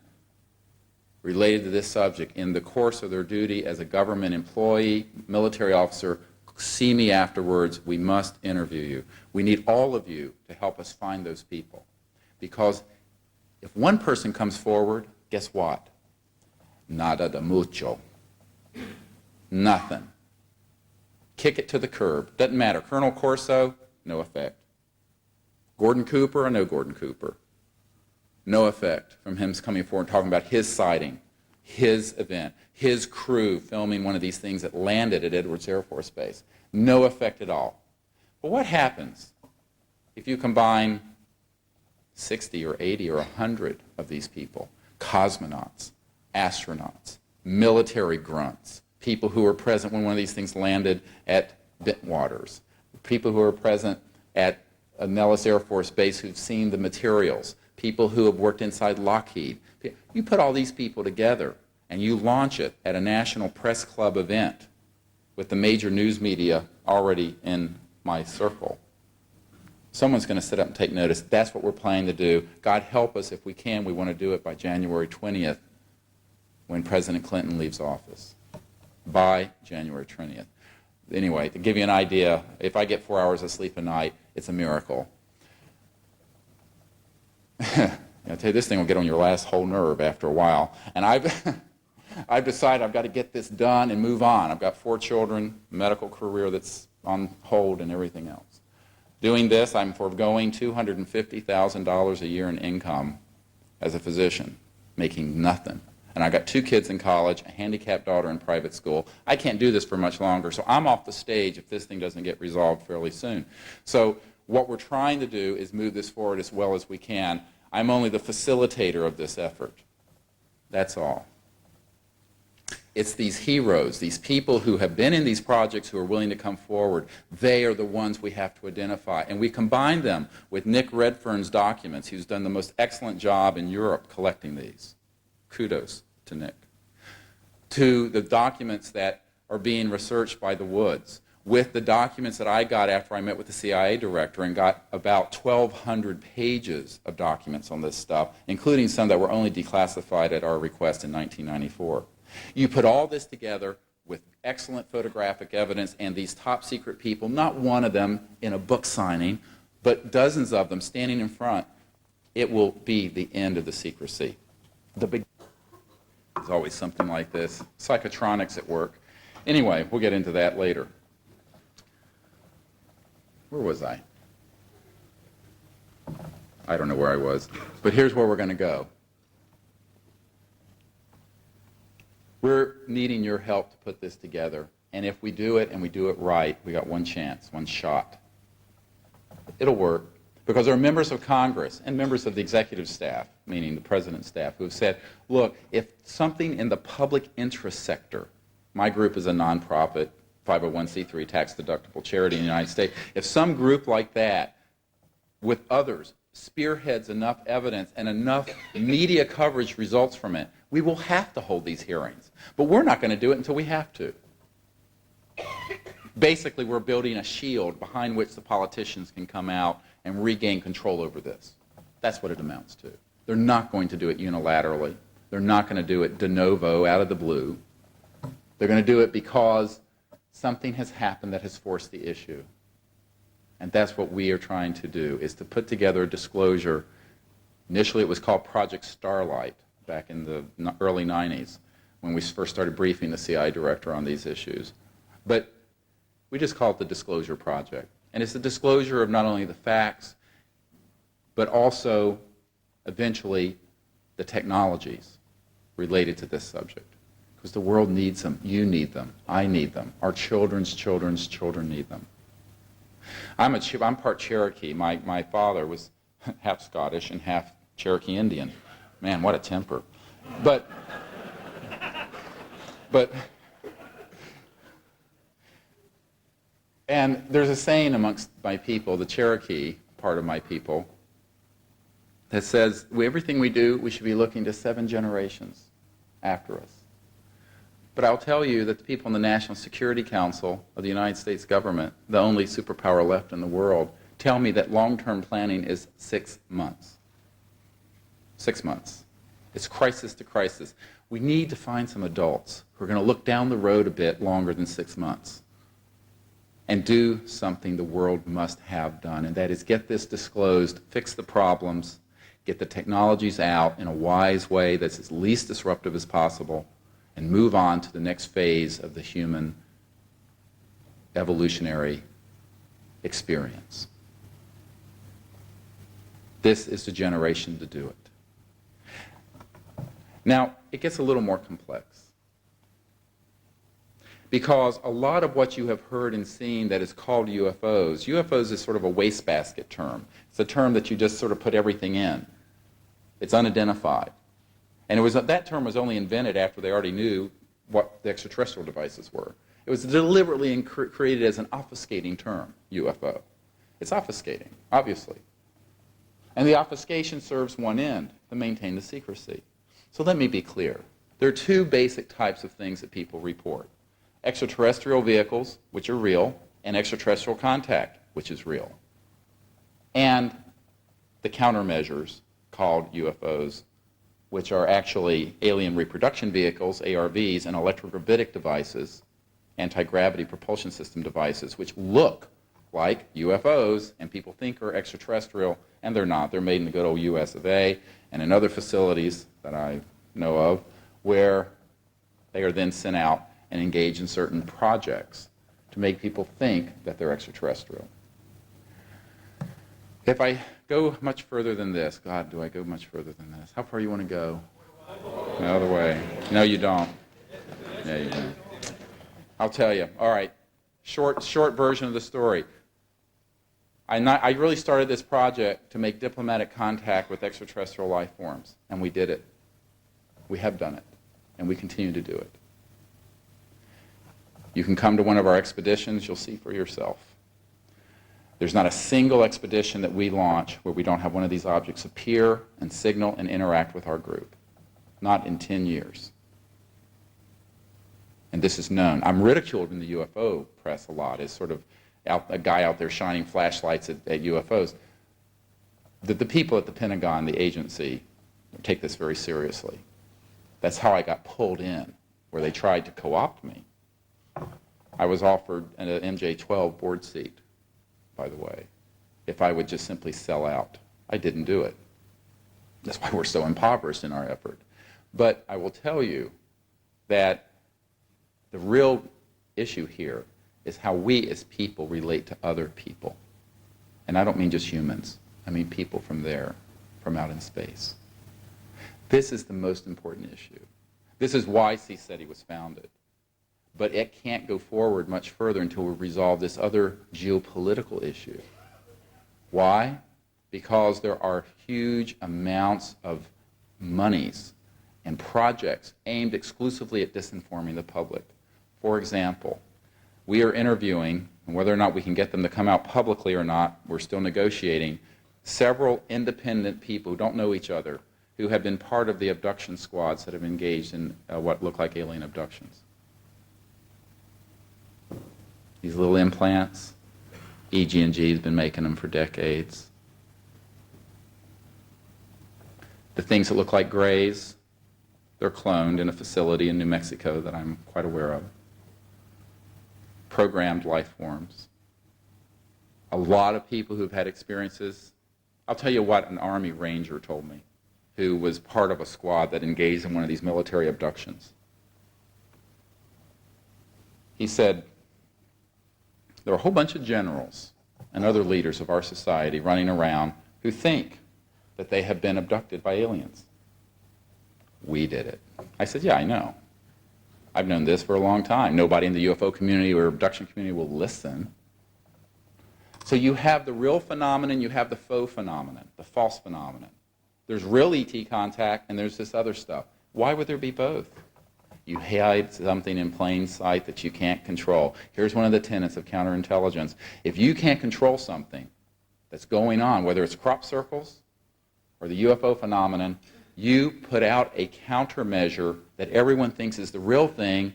related to this subject in the course of their duty as a government employee, military officer, see me afterwards. We must interview you. We need all of you to help us find those people. Because if one person comes forward, guess what? Nada de mucho. Nothing. Kick it to the curb. Doesn't matter. Colonel Corso, no effect. Gordon Cooper or no Gordon Cooper, no effect from him coming forward and talking about his sighting, his event, his crew filming one of these things that landed at Edwards Air Force Base. No effect at all. But what happens if you combine 60 or 80 or 100 of these people, cosmonauts, astronauts, military grunts, people who were present when one of these things landed at Bentwaters, people who were present at Nellis Air Force Base who've seen the materials, people who have worked inside Lockheed. You put all these people together and you launch it at a National Press Club event with the major news media already in my circle. Someone's going to sit up and take notice. That's what we're planning to do. God help us if we can. We want to do it by January 20th when President Clinton leaves office. By January 20th. Anyway, to give you an idea, if I get 4 hours of sleep a night, it's a miracle. I tell you, this thing will get on your last whole nerve after a while. And I've decided I've got to get this done and move on. I've got 4 children, medical career that's on hold and everything else. Doing this, I'm foregoing $250,000 a year in income as a physician, making nothing. And I got 2 kids in college, a handicapped daughter in private school. I can't do this for much longer, so I'm off the stage if this thing doesn't get resolved fairly soon. So what we're trying to do is move this forward as well as we can. I'm only the facilitator of this effort. That's all. It's these heroes, these people who have been in these projects who are willing to come forward. They are the ones we have to identify. And we combine them with Nick Redfern's documents, who's done the most excellent job in Europe collecting these. Kudos to Nick. To the documents that are being researched by the Woods, with the documents that I got after I met with the CIA director and got about 1,200 pages of documents on this stuff, including some that were only declassified at our request in 1994. You put all this together with excellent photographic evidence and these top secret people, not one of them in a book signing, but dozens of them standing in front, it will be the end of the secrecy. The big is always something like this. Psychotronics at work. Anyway, we'll get into that later. Where was I? I don't know where I was. But here's where we're going to go. We're needing your help to put this together. And if we do it and we do it right, we got one chance, one shot. It'll work. Because there are members of Congress and members of the executive staff, meaning the president's staff, who have said, look, if something in the public interest sector, my group is a nonprofit, 501c3 tax-deductible charity in the United States, if some group like that, with others, spearheads enough evidence and enough media coverage results from it, we will have to hold these hearings. But we're not going to do it until we have to. Basically, we're building a shield behind which the politicians can come out and regain control over this. That's what it amounts to. They're not going to do it unilaterally. They're not going to do it de novo, out of the blue. They're going to do it because something has happened that has forced the issue. And that's what we are trying to do, is to put together a disclosure. Initially, it was called Project Starlight back in the early 90s when we first started briefing the CIA director on these issues. But we just call it the Disclosure Project. And it's the disclosure of not only the facts, but also, eventually, the technologies related to this subject. Because the world needs them. You need them. I need them. Our children's children's children need them. I'm part Cherokee. My father was half Scottish and half Cherokee Indian. Man, what a temper. But and there's a saying amongst my people, the Cherokee part of my people, that says everything we do, we should be looking to 7 generations after us. But I'll tell you that the people in the National Security Council of the United States government, the only superpower left in the world, tell me that long-term planning is 6 months. 6 months. It's crisis to crisis. We need to find some adults who are going to look down the road a bit longer than 6 months and do something the world must have done, and that is get this disclosed, fix the problems, get the technologies out in a wise way that's as least disruptive as possible, and move on to the next phase of the human evolutionary experience. This is the generation to do it. Now, it gets a little more complex, because a lot of what you have heard and seen that is called UFOs is sort of a wastebasket term. It's a term that you just sort of put everything in. It's unidentified. And that term was only invented after they already knew what the extraterrestrial devices were. It was deliberately created as an obfuscating term, UFO. It's obfuscating, obviously. And the obfuscation serves one end, to maintain the secrecy. So let me be clear. There are two basic types of things that people report: extraterrestrial vehicles, which are real, and extraterrestrial contact, which is real. And the countermeasures called UFOs, which are actually alien reproduction vehicles, ARVs, and electrogravitic devices, anti-gravity propulsion system devices, which look like UFOs and people think are extraterrestrial, and they're not. They're made in the good old US of A and in other facilities that I know of, where they are then sent out and engage in certain projects to make people think that they're extraterrestrial. If I go much further than this, God, do I go much further than this? How far you want to go? The other way. No, you don't. Yeah, you do. I'll tell you. All right. Short version of the story. I really started this project to make diplomatic contact with extraterrestrial life forms, and we did it. We have done it, and we continue to do it. You can come to one of our expeditions, you'll see for yourself. There's not a single expedition that we launch where we don't have one of these objects appear and signal and interact with our group. Not in 10 years. And this is known. I'm ridiculed in the UFO press a lot as sort of a guy out there shining flashlights at UFOs. The people at the Pentagon, the agency, take this very seriously. That's how I got pulled in, where they tried to co-opt me. I was offered an MJ-12 board seat, by the way, if I would just simply sell out. I didn't do it. That's why we're so impoverished in our effort. But I will tell you that the real issue here is how we as people relate to other people. And I don't mean just humans. I mean people from there, from out in space. This is the most important issue. This is why CSETI was founded. But it can't go forward much further until we resolve this other geopolitical issue. Why? Because there are huge amounts of monies and projects aimed exclusively at disinforming the public. For example, we are interviewing, and whether or not we can get them to come out publicly or not, we're still negotiating, several independent people who don't know each other, who have been part of the abduction squads that have engaged in what look like alien abductions. These little implants, EG&G has been making them for decades. The things that look like grays, they're cloned in a facility in New Mexico that I'm quite aware of. Programmed life forms. A lot of people who've had experiences. I'll tell you what an Army Ranger told me, who was part of a squad that engaged in one of these military abductions. He said, there are a whole bunch of generals and other leaders of our society running around who think that they have been abducted by aliens. We did it. I said, yeah, I know. I've known this for a long time. Nobody in the UFO community or abduction community will listen. So you have the real phenomenon, you have the faux phenomenon, the false phenomenon. There's real ET contact and there's this other stuff. Why would there be both? You hide something in plain sight that you can't control. Here's one of the tenets of counterintelligence. If you can't control something that's going on, whether it's crop circles or the UFO phenomenon, you put out a countermeasure that everyone thinks is the real thing,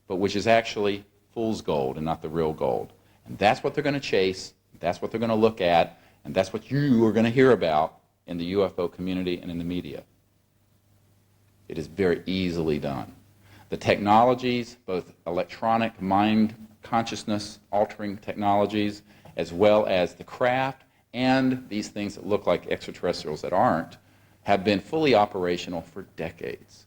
but which is actually fool's gold and not the real gold. And that's what they're going to chase, that's what they're going to look at, and that's what you are going to hear about in the UFO community and in the media. It is very easily done. The technologies, both electronic mind consciousness altering technologies, as well as the craft and these things that look like extraterrestrials that aren't, have been fully operational for decades.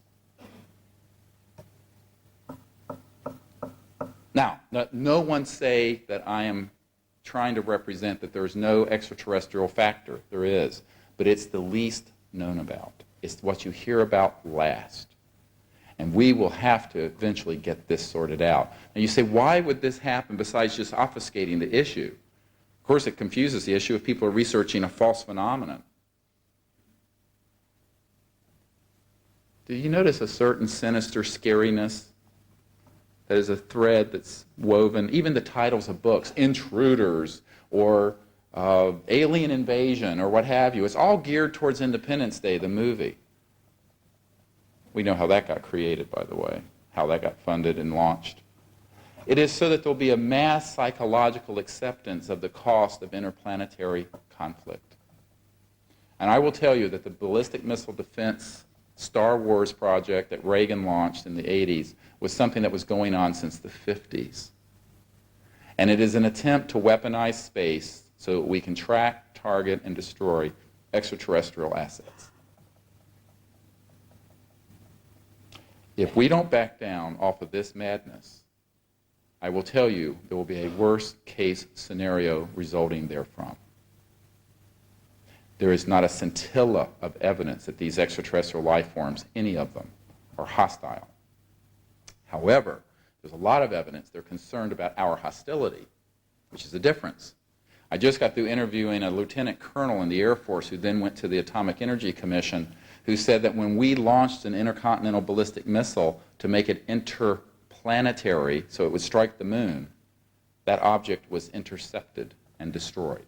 Now, no one say that I am trying to represent that there's no extraterrestrial factor. There is. But it's the least known about. It's what you hear about last. And we will have to eventually get this sorted out. Now you say, why would this happen besides just obfuscating the issue? Of course, it confuses the issue if people are researching a false phenomenon. Do you notice a certain sinister scariness? That is a thread that's woven, even the titles of books, Intruders or Alien Invasion or what have you. It's all geared towards Independence Day, the movie. We know how that got created, by the way, how that got funded and launched. It is so that there will be a mass psychological acceptance of the cost of interplanetary conflict. And I will tell you that the ballistic missile defense Star Wars project that Reagan launched in the 80s was something that was going on since the 50s. And it is an attempt to weaponize space so that we can track, target, and destroy extraterrestrial assets. If we don't back down off of this madness, I will tell you there will be a worst case scenario resulting therefrom. There is not a scintilla of evidence that these extraterrestrial life forms, any of them, are hostile. However, there's a lot of evidence they're concerned about our hostility, which is the difference. I just got through interviewing a lieutenant colonel in the Air Force who then went to the Atomic Energy Commission, who said that when we launched an intercontinental ballistic missile to make it interplanetary so it would strike the moon, that object was intercepted and destroyed.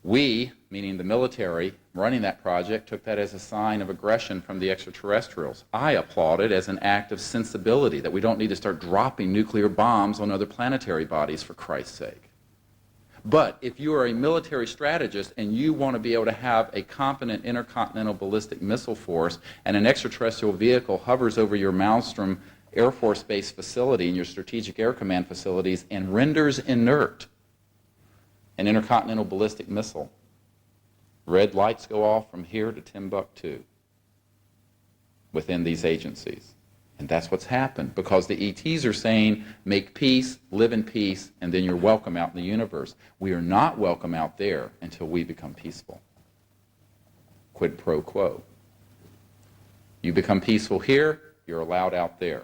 We, meaning the military running that project, took that as a sign of aggression from the extraterrestrials. I applaud it as an act of sensibility, that we don't need to start dropping nuclear bombs on other planetary bodies, for Christ's sake. But if you are a military strategist and you want to be able to have a competent intercontinental ballistic missile force and an extraterrestrial vehicle hovers over your Malmstrom Air Force Base facility and your Strategic Air Command facilities and renders inert an intercontinental ballistic missile, red lights go off from here to Timbuktu within these agencies. And that's what's happened, because the ETs are saying, make peace, live in peace, and then you're welcome out in the universe. We are not welcome out there until we become peaceful. Quid pro quo. You become peaceful here, you're allowed out there.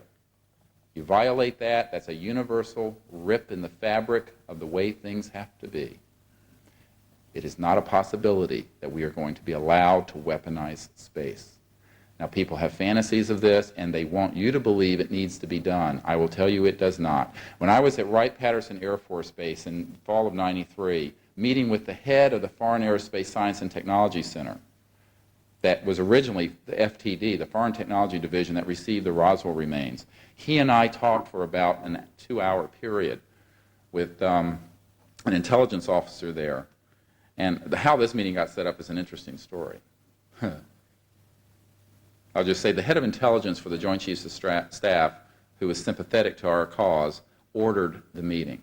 You violate that, that's a universal rip in the fabric of the way things have to be. It is not a possibility that we are going to be allowed to weaponize space. Now, people have fantasies of this, and they want you to believe it needs to be done. I will tell you it does not. When I was at Wright-Patterson Air Force Base in the fall of '93, meeting with the head of the Foreign Aerospace Science and Technology Center, that was originally the FTD, the Foreign Technology Division that received the Roswell remains, he and I talked for about a 2-hour period with an intelligence officer there. And how this meeting got set up is an interesting story. I'll just say the head of intelligence for the Joint Chiefs of Staff, who was sympathetic to our cause, ordered the meeting.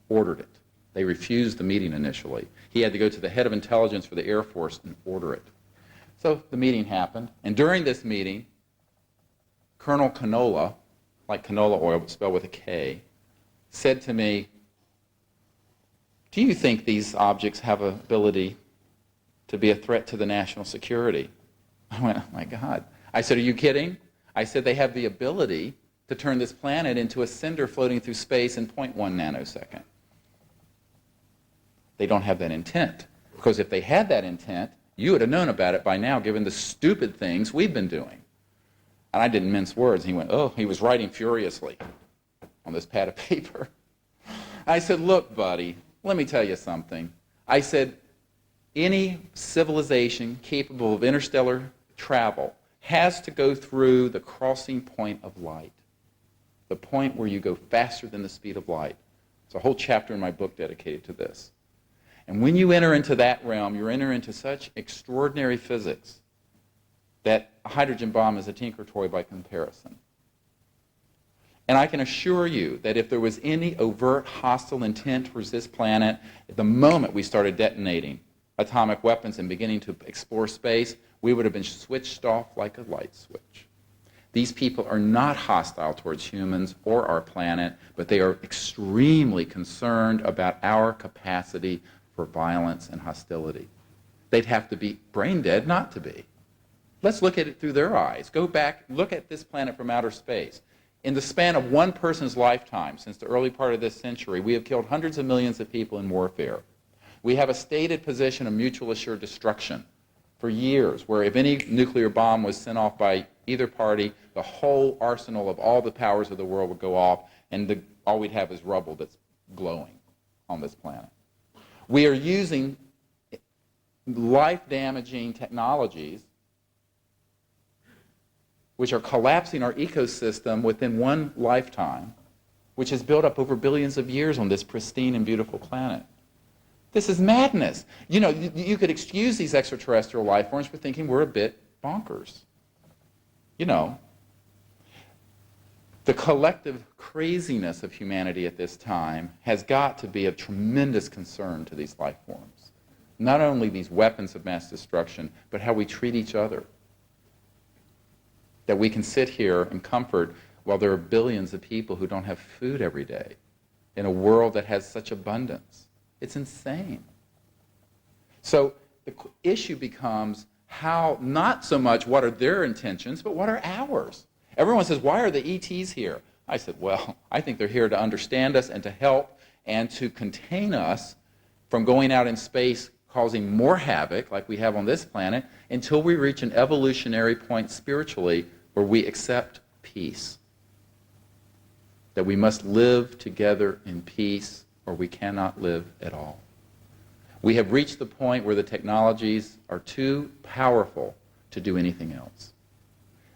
Ordered it. They refused the meeting initially. He had to go to the head of intelligence for the Air Force and order it. So the meeting happened, and during this meeting, Colonel Canola, like canola oil but spelled with a K, said to me, "Do you think these objects have an ability to be a threat to the national security?" I went, "Oh my God." I said, "Are you kidding?" I said, "They have the ability to turn this planet into a cinder floating through space in 0.1 nanosecond. They don't have that intent. Because if they had that intent, you would have known about it by now, given the stupid things we've been doing." And I didn't mince words. He went, "Oh," he was writing furiously on this pad of paper. I said, "Look, buddy, let me tell you something." I said, any civilization capable of interstellar travel has to go through the crossing point of light, the point where you go faster than the speed of light. There's a whole chapter in my book dedicated to this. And when you enter into that realm, you enter into such extraordinary physics that a hydrogen bomb is a tinker toy by comparison. And I can assure you that if there was any overt hostile intent towards this planet, at the moment we started detonating atomic weapons and beginning to explore space, we would have been switched off like a light switch. These people are not hostile towards humans or our planet, but they are extremely concerned about our capacity for violence and hostility. They'd have to be brain dead not to be. Let's look at it through their eyes. Go back, look at this planet from outer space. In the span of one person's lifetime, since the early part of this century, we have killed hundreds of millions of people in warfare. We have a stated position of mutual assured destruction for years, where if any nuclear bomb was sent off by either party, the whole arsenal of all the powers of the world would go off, and all we'd have is rubble that's glowing on this planet. We are using life-damaging technologies which are collapsing our ecosystem within one lifetime, which has built up over billions of years on this pristine and beautiful planet. This is madness. You know, you could excuse these extraterrestrial life forms for thinking we're a bit bonkers. You know, the collective craziness of humanity at this time has got to be of tremendous concern to these life forms. Not only these weapons of mass destruction, but how we treat each other. That we can sit here in comfort while there are billions of people who don't have food every day in a world that has such abundance. It's insane. So the issue becomes how, not so much what are their intentions, but what are ours? Everyone says, why are the ETs here? I said, well, I think they're here to understand us and to help and to contain us from going out in space causing more havoc like we have on this planet until we reach an evolutionary point spiritually where we accept peace. That we must live together in peace or we cannot live at all. We have reached the point where the technologies are too powerful to do anything else.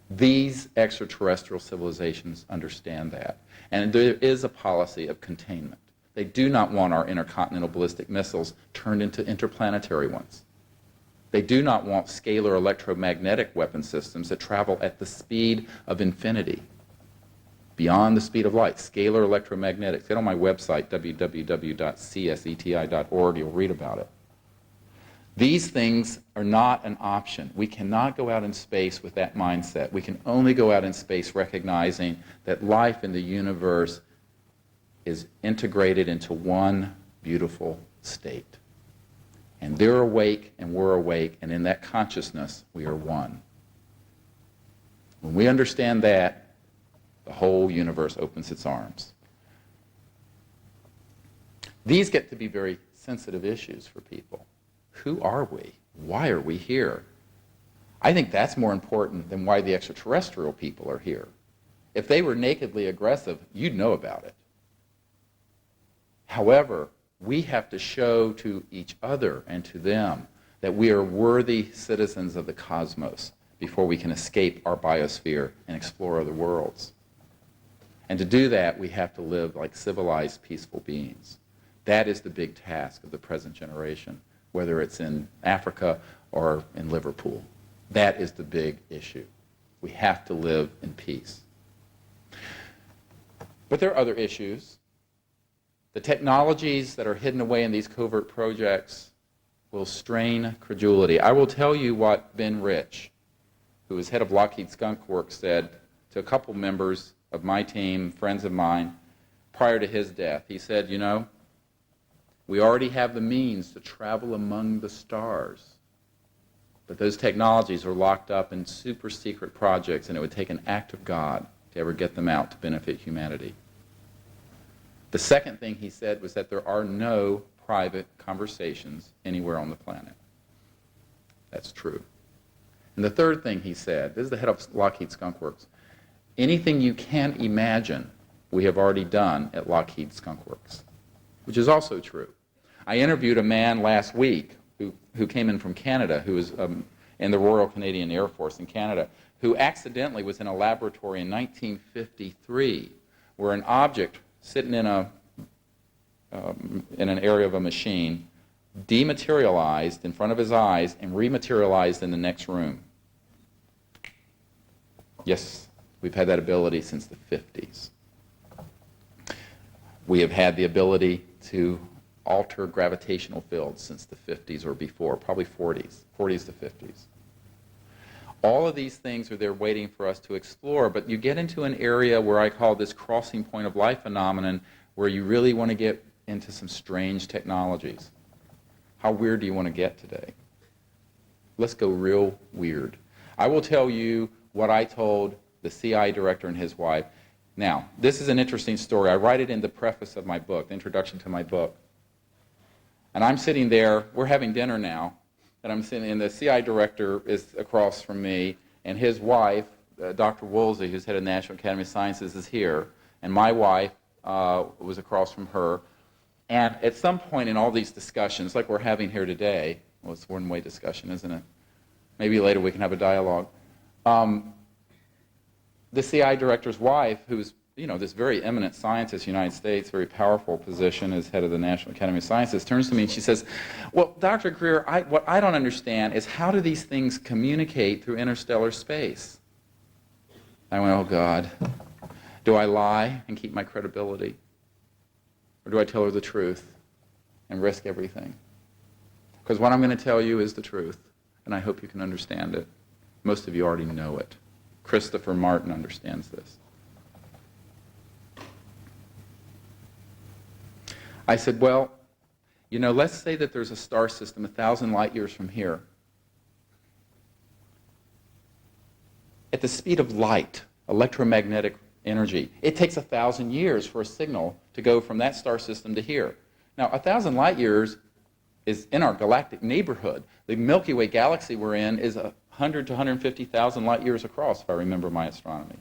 These extraterrestrial civilizations understand that. And there is a policy of containment. They do not want our intercontinental ballistic missiles turned into interplanetary ones. They do not want scalar electromagnetic weapon systems that travel at the speed of infinity, beyond the speed of light, scalar electromagnetics. Get on my website, www.cseti.org. You'll read about it. These things are not an option. We cannot go out in space with that mindset. We can only go out in space recognizing that life in the universe is integrated into one beautiful state. And they're awake and we're awake, and in that consciousness, we are one. When we understand that, the whole universe opens its arms. These get to be very sensitive issues for people. Who are we? Why are we here? I think that's more important than why the extraterrestrial people are here. If they were nakedly aggressive, you'd know about it. However, we have to show to each other and to them that we are worthy citizens of the cosmos before we can escape our biosphere and explore other worlds. And to do that, we have to live like civilized, peaceful beings. That is the big task of the present generation, whether it's in Africa or in Liverpool. That is the big issue. We have to live in peace. But there are other issues. The technologies that are hidden away in these covert projects will strain credulity. I will tell you what Ben Rich, who is head of Lockheed Skunk Works, said to a couple members of my team, friends of mine, prior to his death. He said, you know, we already have the means to travel among the stars, but those technologies are locked up in super secret projects, and it would take an act of God to ever get them out to benefit humanity. The second thing he said was that there are no private conversations anywhere on the planet. That's true. And the third thing he said, this is the head of Lockheed Skunk Works, anything you can imagine we have already done at Lockheed Skunk Works, which is also true. I interviewed a man last week who came in from Canada, who was in the Royal Canadian Air Force in Canada, who accidentally was in a laboratory in 1953 where an object sitting in an area of a machine dematerialized in front of his eyes and rematerialized in the next room. Yes, we've had that ability since the 50s. We have had the ability to alter gravitational fields since the 50s or before, probably 40s to 50s. All of these things are there waiting for us to explore, but you get into an area where I call this crossing point of life phenomenon, where you really want to get into some strange technologies. How weird do you want to get today? Let's go real weird. I will tell you what I told the CIA director and his wife. Now, this is an interesting story. I write it in the preface of my book, the introduction to my book. And I'm sitting there, we're having dinner now, and I'm sitting, and the CIA director is across from me, and his wife, Dr. Woolsey, who's head of the National Academy of Sciences, is here, and my wife was across from her. And at some point in all these discussions, like we're having here today, well, it's a one-way discussion, isn't it? Maybe later we can have a dialogue. The CIA director's wife, who's, you know, this very eminent scientist in the United States, very powerful position as head of the National Academy of Sciences, turns to me and she says, well, Dr. Greer, what I don't understand is how do these things communicate through interstellar space? I went, oh, God. Do I lie and keep my credibility? Or do I tell her the truth and risk everything? Because what I'm going to tell you is the truth, and I hope you can understand it. Most of you already know it. Christopher Martin understands this. I said, well, you know, let's say that there's a star system 1,000 light years from here. At the speed of light, electromagnetic energy, it takes 1,000 years for a signal to go from that star system to here. Now, 1,000 light years is in our galactic neighborhood. The Milky Way galaxy we're in is 100 to 150,000 light years across, if I remember my astronomy.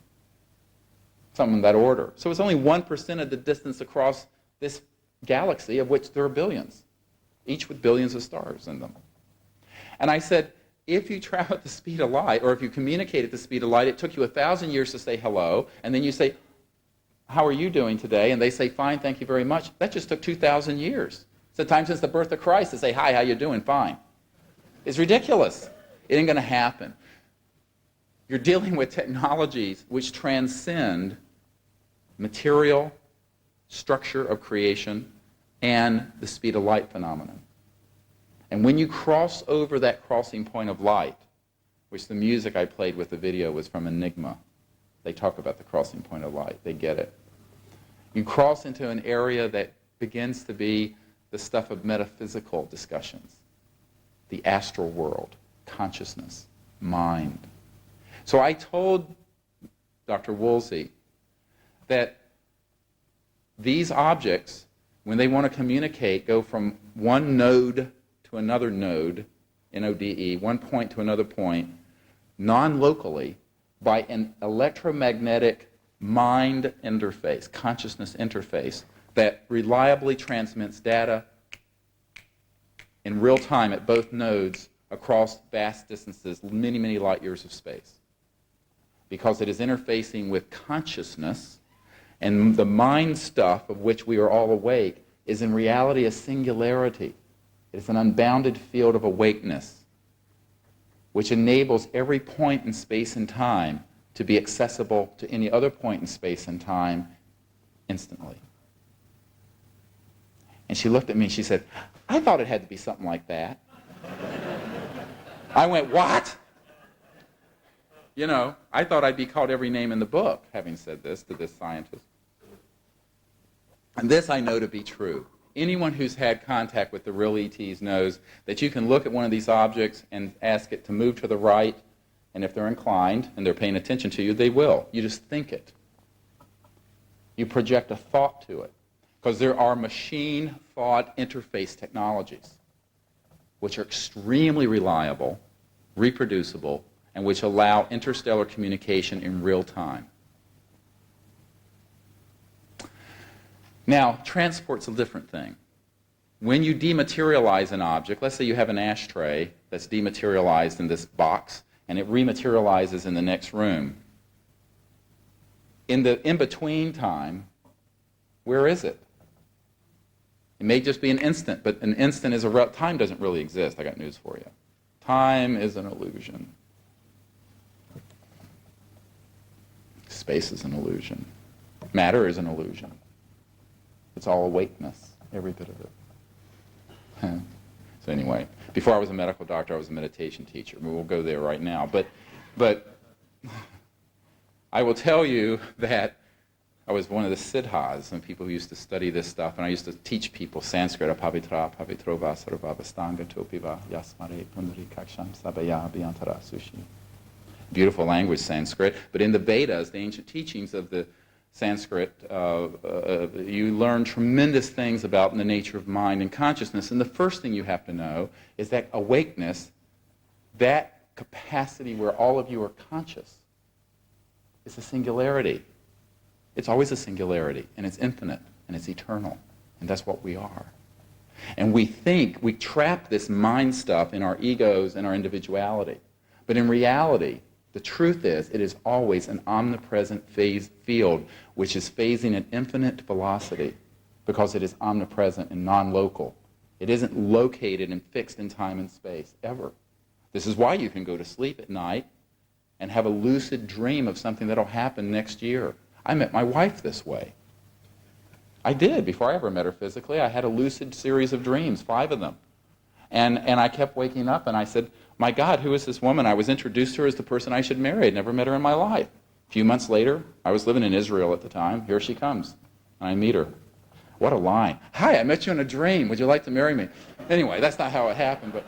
Something in that order. So it's only 1% of the distance across this galaxy, of which there are billions, each with billions of stars in them. And I said, if you travel at the speed of light, or if you communicate at the speed of light, it took you 1,000 years to say hello, and then you say, how are you doing today? And they say, fine, thank you very much. That just took 2,000 years. It's the time since the birth of Christ to say, hi, how you doing? Fine. It's ridiculous. It ain't going to happen. You're dealing with technologies which transcend material, structure of creation, and the speed of light phenomenon. And when you cross over that crossing point of light, which the music I played with the video was from Enigma, they talk about the crossing point of light. They get it. You cross into an area that begins to be the stuff of metaphysical discussions, the astral world, consciousness, mind. So I told Dr. Woolsey that these objects, when they want to communicate, go from one node to another node, N-O-D-E, one point to another point, non-locally, by an electromagnetic mind interface, consciousness interface, that reliably transmits data in real time at both nodes across vast distances, many, many light years of space. Because it is interfacing with consciousness, and the mind stuff of which we are all awake is in reality a singularity. It is an unbounded field of awakeness, which enables every point in space and time to be accessible to any other point in space and time instantly. And she looked at me and she said, I thought it had to be something like that. I went, what? You know, I thought I'd be called every name in the book, having said this to this scientist. And this I know to be true. Anyone who's had contact with the real ETs knows that you can look at one of these objects and ask it to move to the right, and if they're inclined and they're paying attention to you, they will. You just think it. You project a thought to it. Because there are machine thought interface technologies which are extremely reliable, reproducible, and which allow interstellar communication in real time. Now, transport's a different thing. When you dematerialize an object, let's say you have an ashtray that's dematerialized in this box, and it rematerializes in the next room. In the in-between time, where is it? It may just be an instant, but an instant is time doesn't really exist. I got news for you. Time is an illusion. Space is an illusion. Matter is an illusion. It's all awakeness, every bit of it. So anyway, before I was a medical doctor, I was a meditation teacher. We'll go there right now. But But I will tell you that I was one of the siddhas, and people who used to study this stuff, and I used to teach people Sanskrit, pavitra, pavitrova, sarva, vastanga, topiva, yasmare, pundari, kaksham, sabaya, abhyantara, sushi. Beautiful language, Sanskrit. But in the Vedas, the ancient teachings of the Sanskrit, you learn tremendous things about the nature of mind and consciousness. And the first thing you have to know is that awakeness, that capacity where all of you are conscious, is a singularity. It's always a singularity, and it's infinite, and it's eternal, and that's what we are. And we think, we trap this mind stuff in our egos and our individuality. But in reality, the truth is, it is always an omnipresent phase field, which is phasing at infinite velocity, because it is omnipresent and non-local. It isn't located and fixed in time and space, ever. This is why you can go to sleep at night and have a lucid dream of something that'll happen next year. I met my wife this way. I did. Before I ever met her physically, I had a lucid series of dreams, 5 of them. And I kept waking up, and I said, my God, who is this woman? I was introduced to her as the person I should marry. I'd never met her in my life. A few months later, I was living in Israel at the time. Here she comes, and I meet her. What a line. Hi, I met you in a dream. Would you like to marry me? Anyway, that's not how it happened, but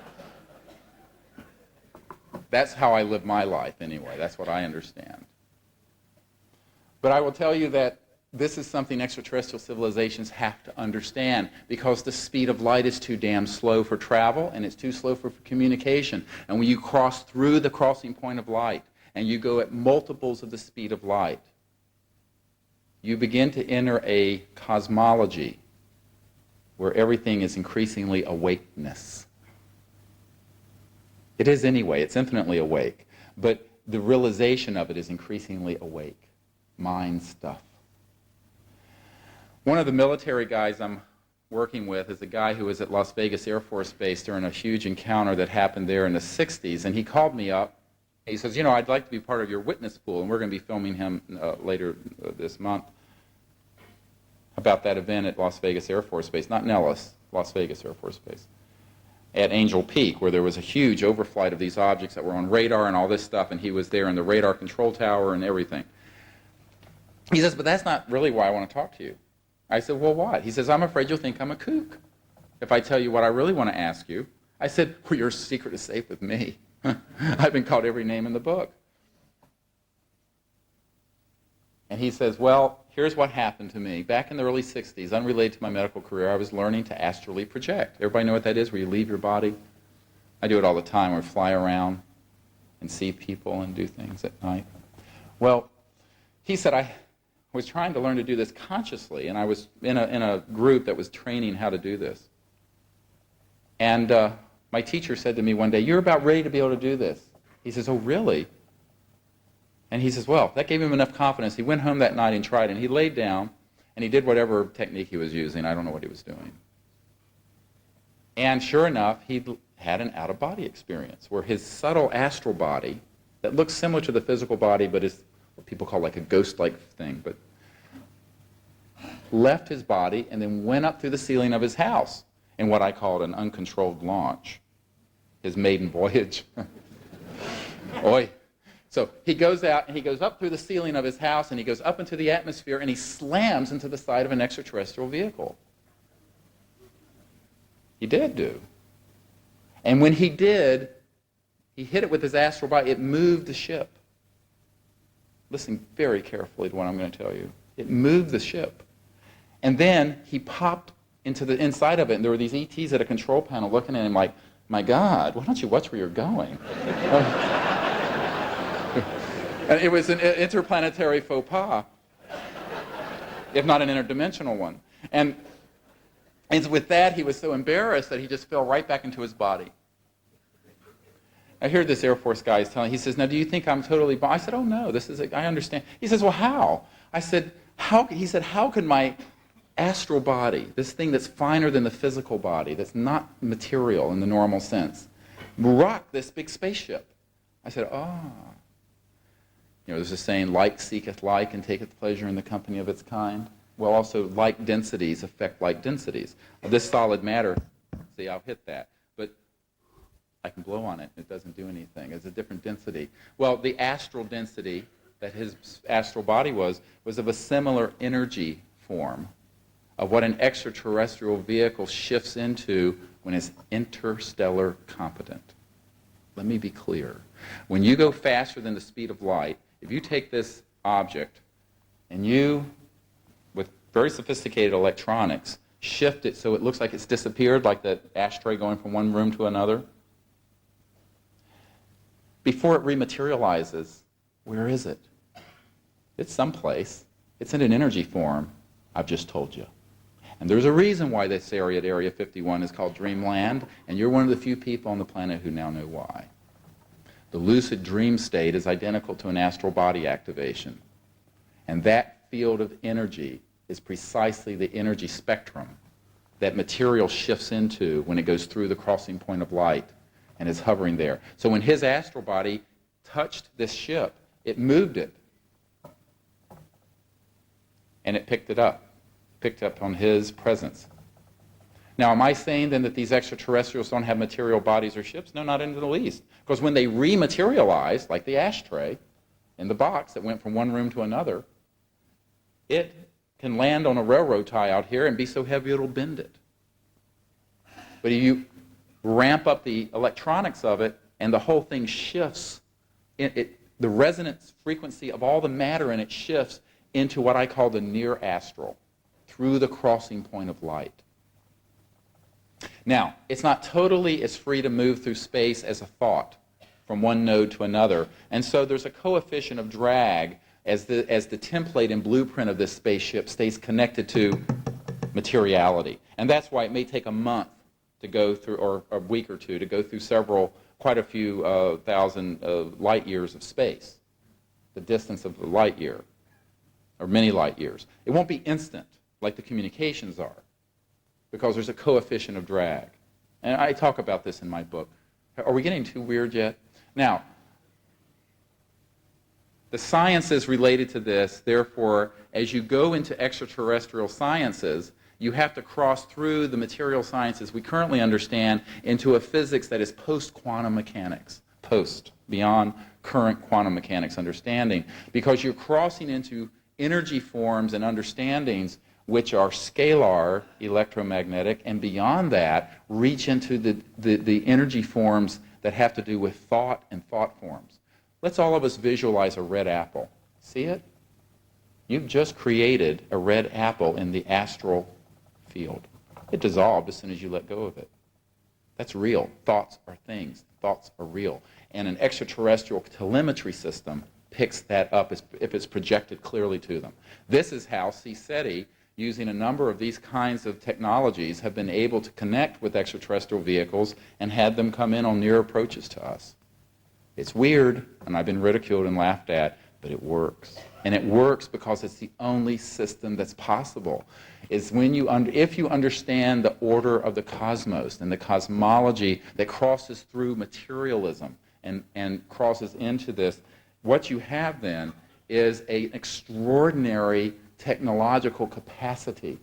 that's how I live my life anyway. That's what I understand. But I will tell you that this is something extraterrestrial civilizations have to understand, because the speed of light is too damn slow for travel, and it's too slow for communication. And when you cross through the crossing point of light, and you go at multiples of the speed of light, you begin to enter a cosmology where everything is increasingly awakeness. It is anyway. It's infinitely awake. But the realization of it is increasingly awake. Mind stuff. One of the military guys I'm working with is a guy who was at Las Vegas Air Force Base during a huge encounter that happened there in the 60s, and he called me up. He says, you know, I'd like to be part of your witness pool, and we're going to be filming him later this month about that event at Las Vegas Air Force Base, not Nellis, Las Vegas Air Force Base, at Angel Peak, where there was a huge overflight of these objects that were on radar and all this stuff, and he was there in the radar control tower and everything. He says, but that's not really why I want to talk to you. I said, well, what? He says, I'm afraid you'll think I'm a kook if I tell you what I really want to ask you. I said, well, your secret is safe with me. I've been called every name in the book. And he says, well, here's what happened to me. Back in the early 60s, unrelated to my medical career, I was learning to astrally project. Everybody know what that is, where you leave your body? I do it all the time, where I fly around and see people and do things at night. Well, he said, I was trying to learn to do this consciously, and I was in a group that was training how to do this. And my teacher said to me one day, you're about ready to be able to do this. He says, oh, really? And he says, well, that gave him enough confidence. He went home that night and tried it, and he laid down, and he did whatever technique he was using. I don't know what he was doing. And sure enough, he had an out-of-body experience where his subtle astral body, that looks similar to the physical body, but is what people call like a ghost-like thing, but left his body and then went up through the ceiling of his house in what I called an uncontrolled launch, his maiden voyage. Oy. So he goes out and he goes up through the ceiling of his house and he goes up into the atmosphere and he slams into the side of an extraterrestrial vehicle. He did do. And when he did, he hit it with his astral body. It moved the ship. Listen very carefully to what I'm going to tell you. It moved the ship. And then he popped into the inside of it, and there were these ETs at a control panel looking at him like, my God, why don't you watch where you're going? And it was an interplanetary faux pas, if not an interdimensional one. And with that, he was so embarrassed that he just fell right back into his body. I heard this Air Force guy is telling, he says, now do you think I'm totally I said, oh no, I understand. He says, well, how? I said, he said, how can my astral body, this thing that's finer than the physical body, that's not material in the normal sense, rock this big spaceship? I said, there's a saying, like seeketh like and taketh pleasure in the company of its kind. Well, also, like densities affect like densities. This solid matter, see, I'll hit that, but I can blow on it. it doesn't do anything. It's a different density. Well, the astral density that his astral body was of a similar energy form of what an extraterrestrial vehicle shifts into when it's interstellar competent. Let me be clear. When you go faster than the speed of light, if you take this object and you, with very sophisticated electronics, shift it so it looks like it's disappeared, like the ashtray going from one room to another, before it rematerializes, where is it? It's someplace. It's in an energy form. I've just told you. And there's a reason why this area at Area 51 is called Dreamland, and you're one of the few people on the planet who now know why. The lucid dream state is identical to an astral body activation. And that field of energy is precisely the energy spectrum that material shifts into when it goes through the crossing point of light and is hovering there. So when his astral body touched this ship, it moved it. And it picked up on his presence. Now, am I saying then that these extraterrestrials don't have material bodies or ships? No, not in the least. Because when they rematerialize, like the ashtray in the box that went from one room to another, it can land on a railroad tie out here and be so heavy it'll bend it. But if you ramp up the electronics of it and the whole thing shifts, the resonance frequency of all the matter in it shifts into what I call the near astral, through the crossing point of light. Now, it's not totally as free to move through space as a thought from one node to another, and so there's a coefficient of drag as the template and blueprint of this spaceship stays connected to materiality. And that's why it may take a month to go through, or a week or two, to go through quite a few thousand light years of space, the distance of a light year, or many light years. It won't be instant like the communications are, because there's a coefficient of drag. And I talk about this in my book. Are we getting too weird yet? Now, the sciences related to this, therefore, as you go into extraterrestrial sciences, you have to cross through the material sciences we currently understand into a physics that is post-quantum mechanics, beyond current quantum mechanics understanding, because you're crossing into energy forms and understandings which are scalar, electromagnetic, and beyond that, reach into the energy forms that have to do with thought and thought forms. Let's all of us visualize a red apple. See it? You've just created a red apple in the astral field. It dissolved as soon as you let go of it. That's real. Thoughts are things. Thoughts are real. And an extraterrestrial telemetry system picks that up if it's projected clearly to them. This is how CSETI, using a number of these kinds of technologies, have been able to connect with extraterrestrial vehicles and had them come in on near approaches to us. It's weird, and I've been ridiculed and laughed at, but it works. And it works because it's the only system that's possible. Is when if you understand the order of the cosmos and the cosmology that crosses through materialism and crosses into this, what you have then is an extraordinary technological capacity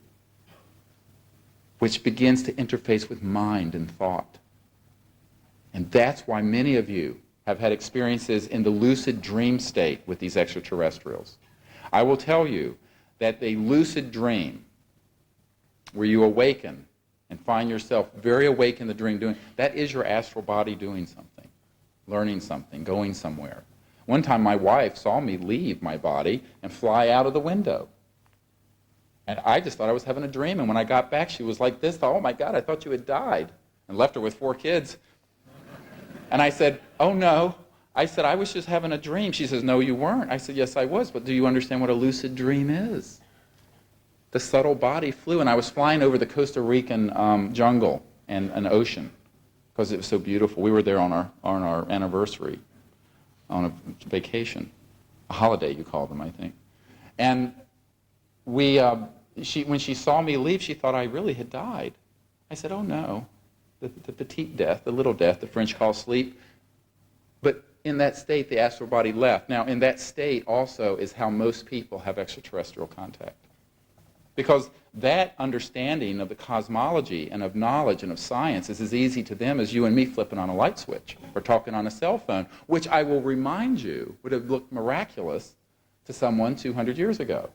which begins to interface with mind and thought. And that's why many of you have had experiences in the lucid dream state with these extraterrestrials. I will tell you that the lucid dream, where you awaken and find yourself very awake in the dream, that is your astral body doing something, learning something, going somewhere. One time my wife saw me leave my body and fly out of the window. And I just thought I was having a dream, and when I got back she was like this, oh my God, I thought you had died, and left her with 4 kids. And I said, oh no. I said, I was just having a dream. She says, no, you weren't. I said, yes, I was, but do you understand what a lucid dream is? The subtle body flew, and I was flying over the Costa Rican jungle and an ocean because it was so beautiful. We were there on our anniversary, on a vacation, a holiday you call them, I think. And when she saw me leave, she thought I really had died. I said, oh no. The petite death, the little death, the French call sleep. But in that state, the astral body left. Now, in that state also is how most people have extraterrestrial contact. Because that understanding of the cosmology and of knowledge and of science is as easy to them as you and me flipping on a light switch or talking on a cell phone, which I will remind you would have looked miraculous to someone 200 years ago.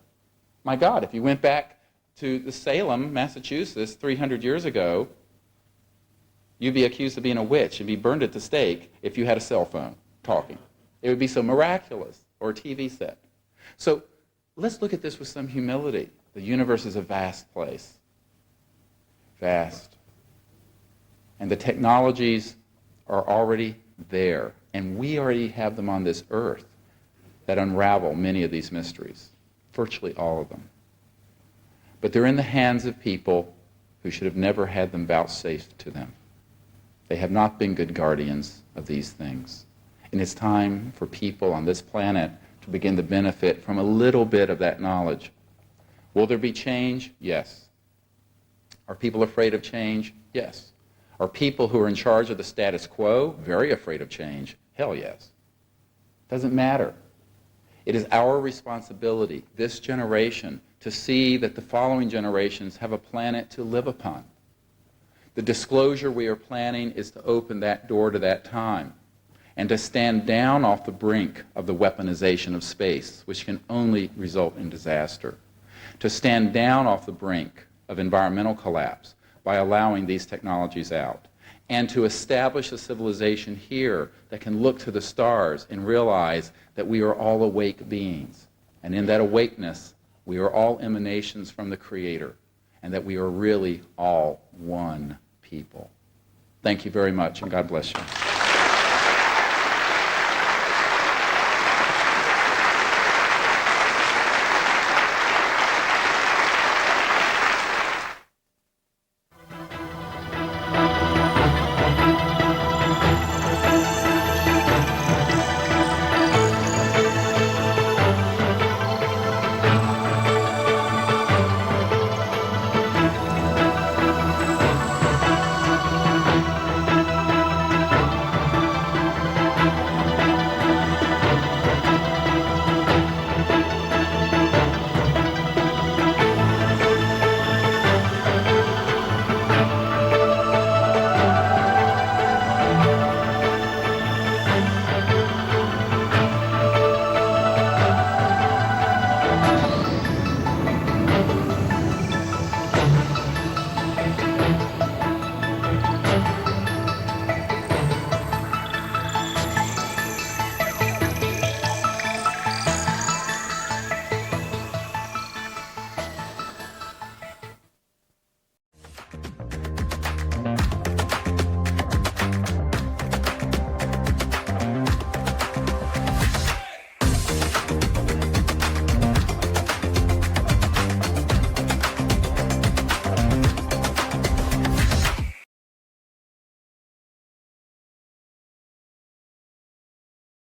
My God, if you went back to the Salem, Massachusetts, 300 years ago, you'd be accused of being a witch and be burned at the stake if you had a cell phone talking. It would be so miraculous, or a TV set. So let's look at this with some humility. The universe is a vast place. Vast. And the technologies are already there, and we already have them on this earth that unravel many of these mysteries, virtually all of them. But they're in the hands of people who should have never had them vouchsafed to them. They have not been good guardians of these things. And it's time for people on this planet to begin to benefit from a little bit of that knowledge. Will there be change? Yes. Are people afraid of change? Yes. Are people who are in charge of the status quo very afraid of change? Hell yes. Doesn't matter. It is our responsibility, this generation, to see that the following generations have a planet to live upon. The disclosure we are planning is to open that door to that time and to stand down off the brink of the weaponization of space, which can only result in disaster. To stand down off the brink of environmental collapse by allowing these technologies out. And to establish a civilization here that can look to the stars and realize that we are all awake beings. And in that awakeness, we are all emanations from the Creator, and that we are really all one people. Thank you very much, and God bless you.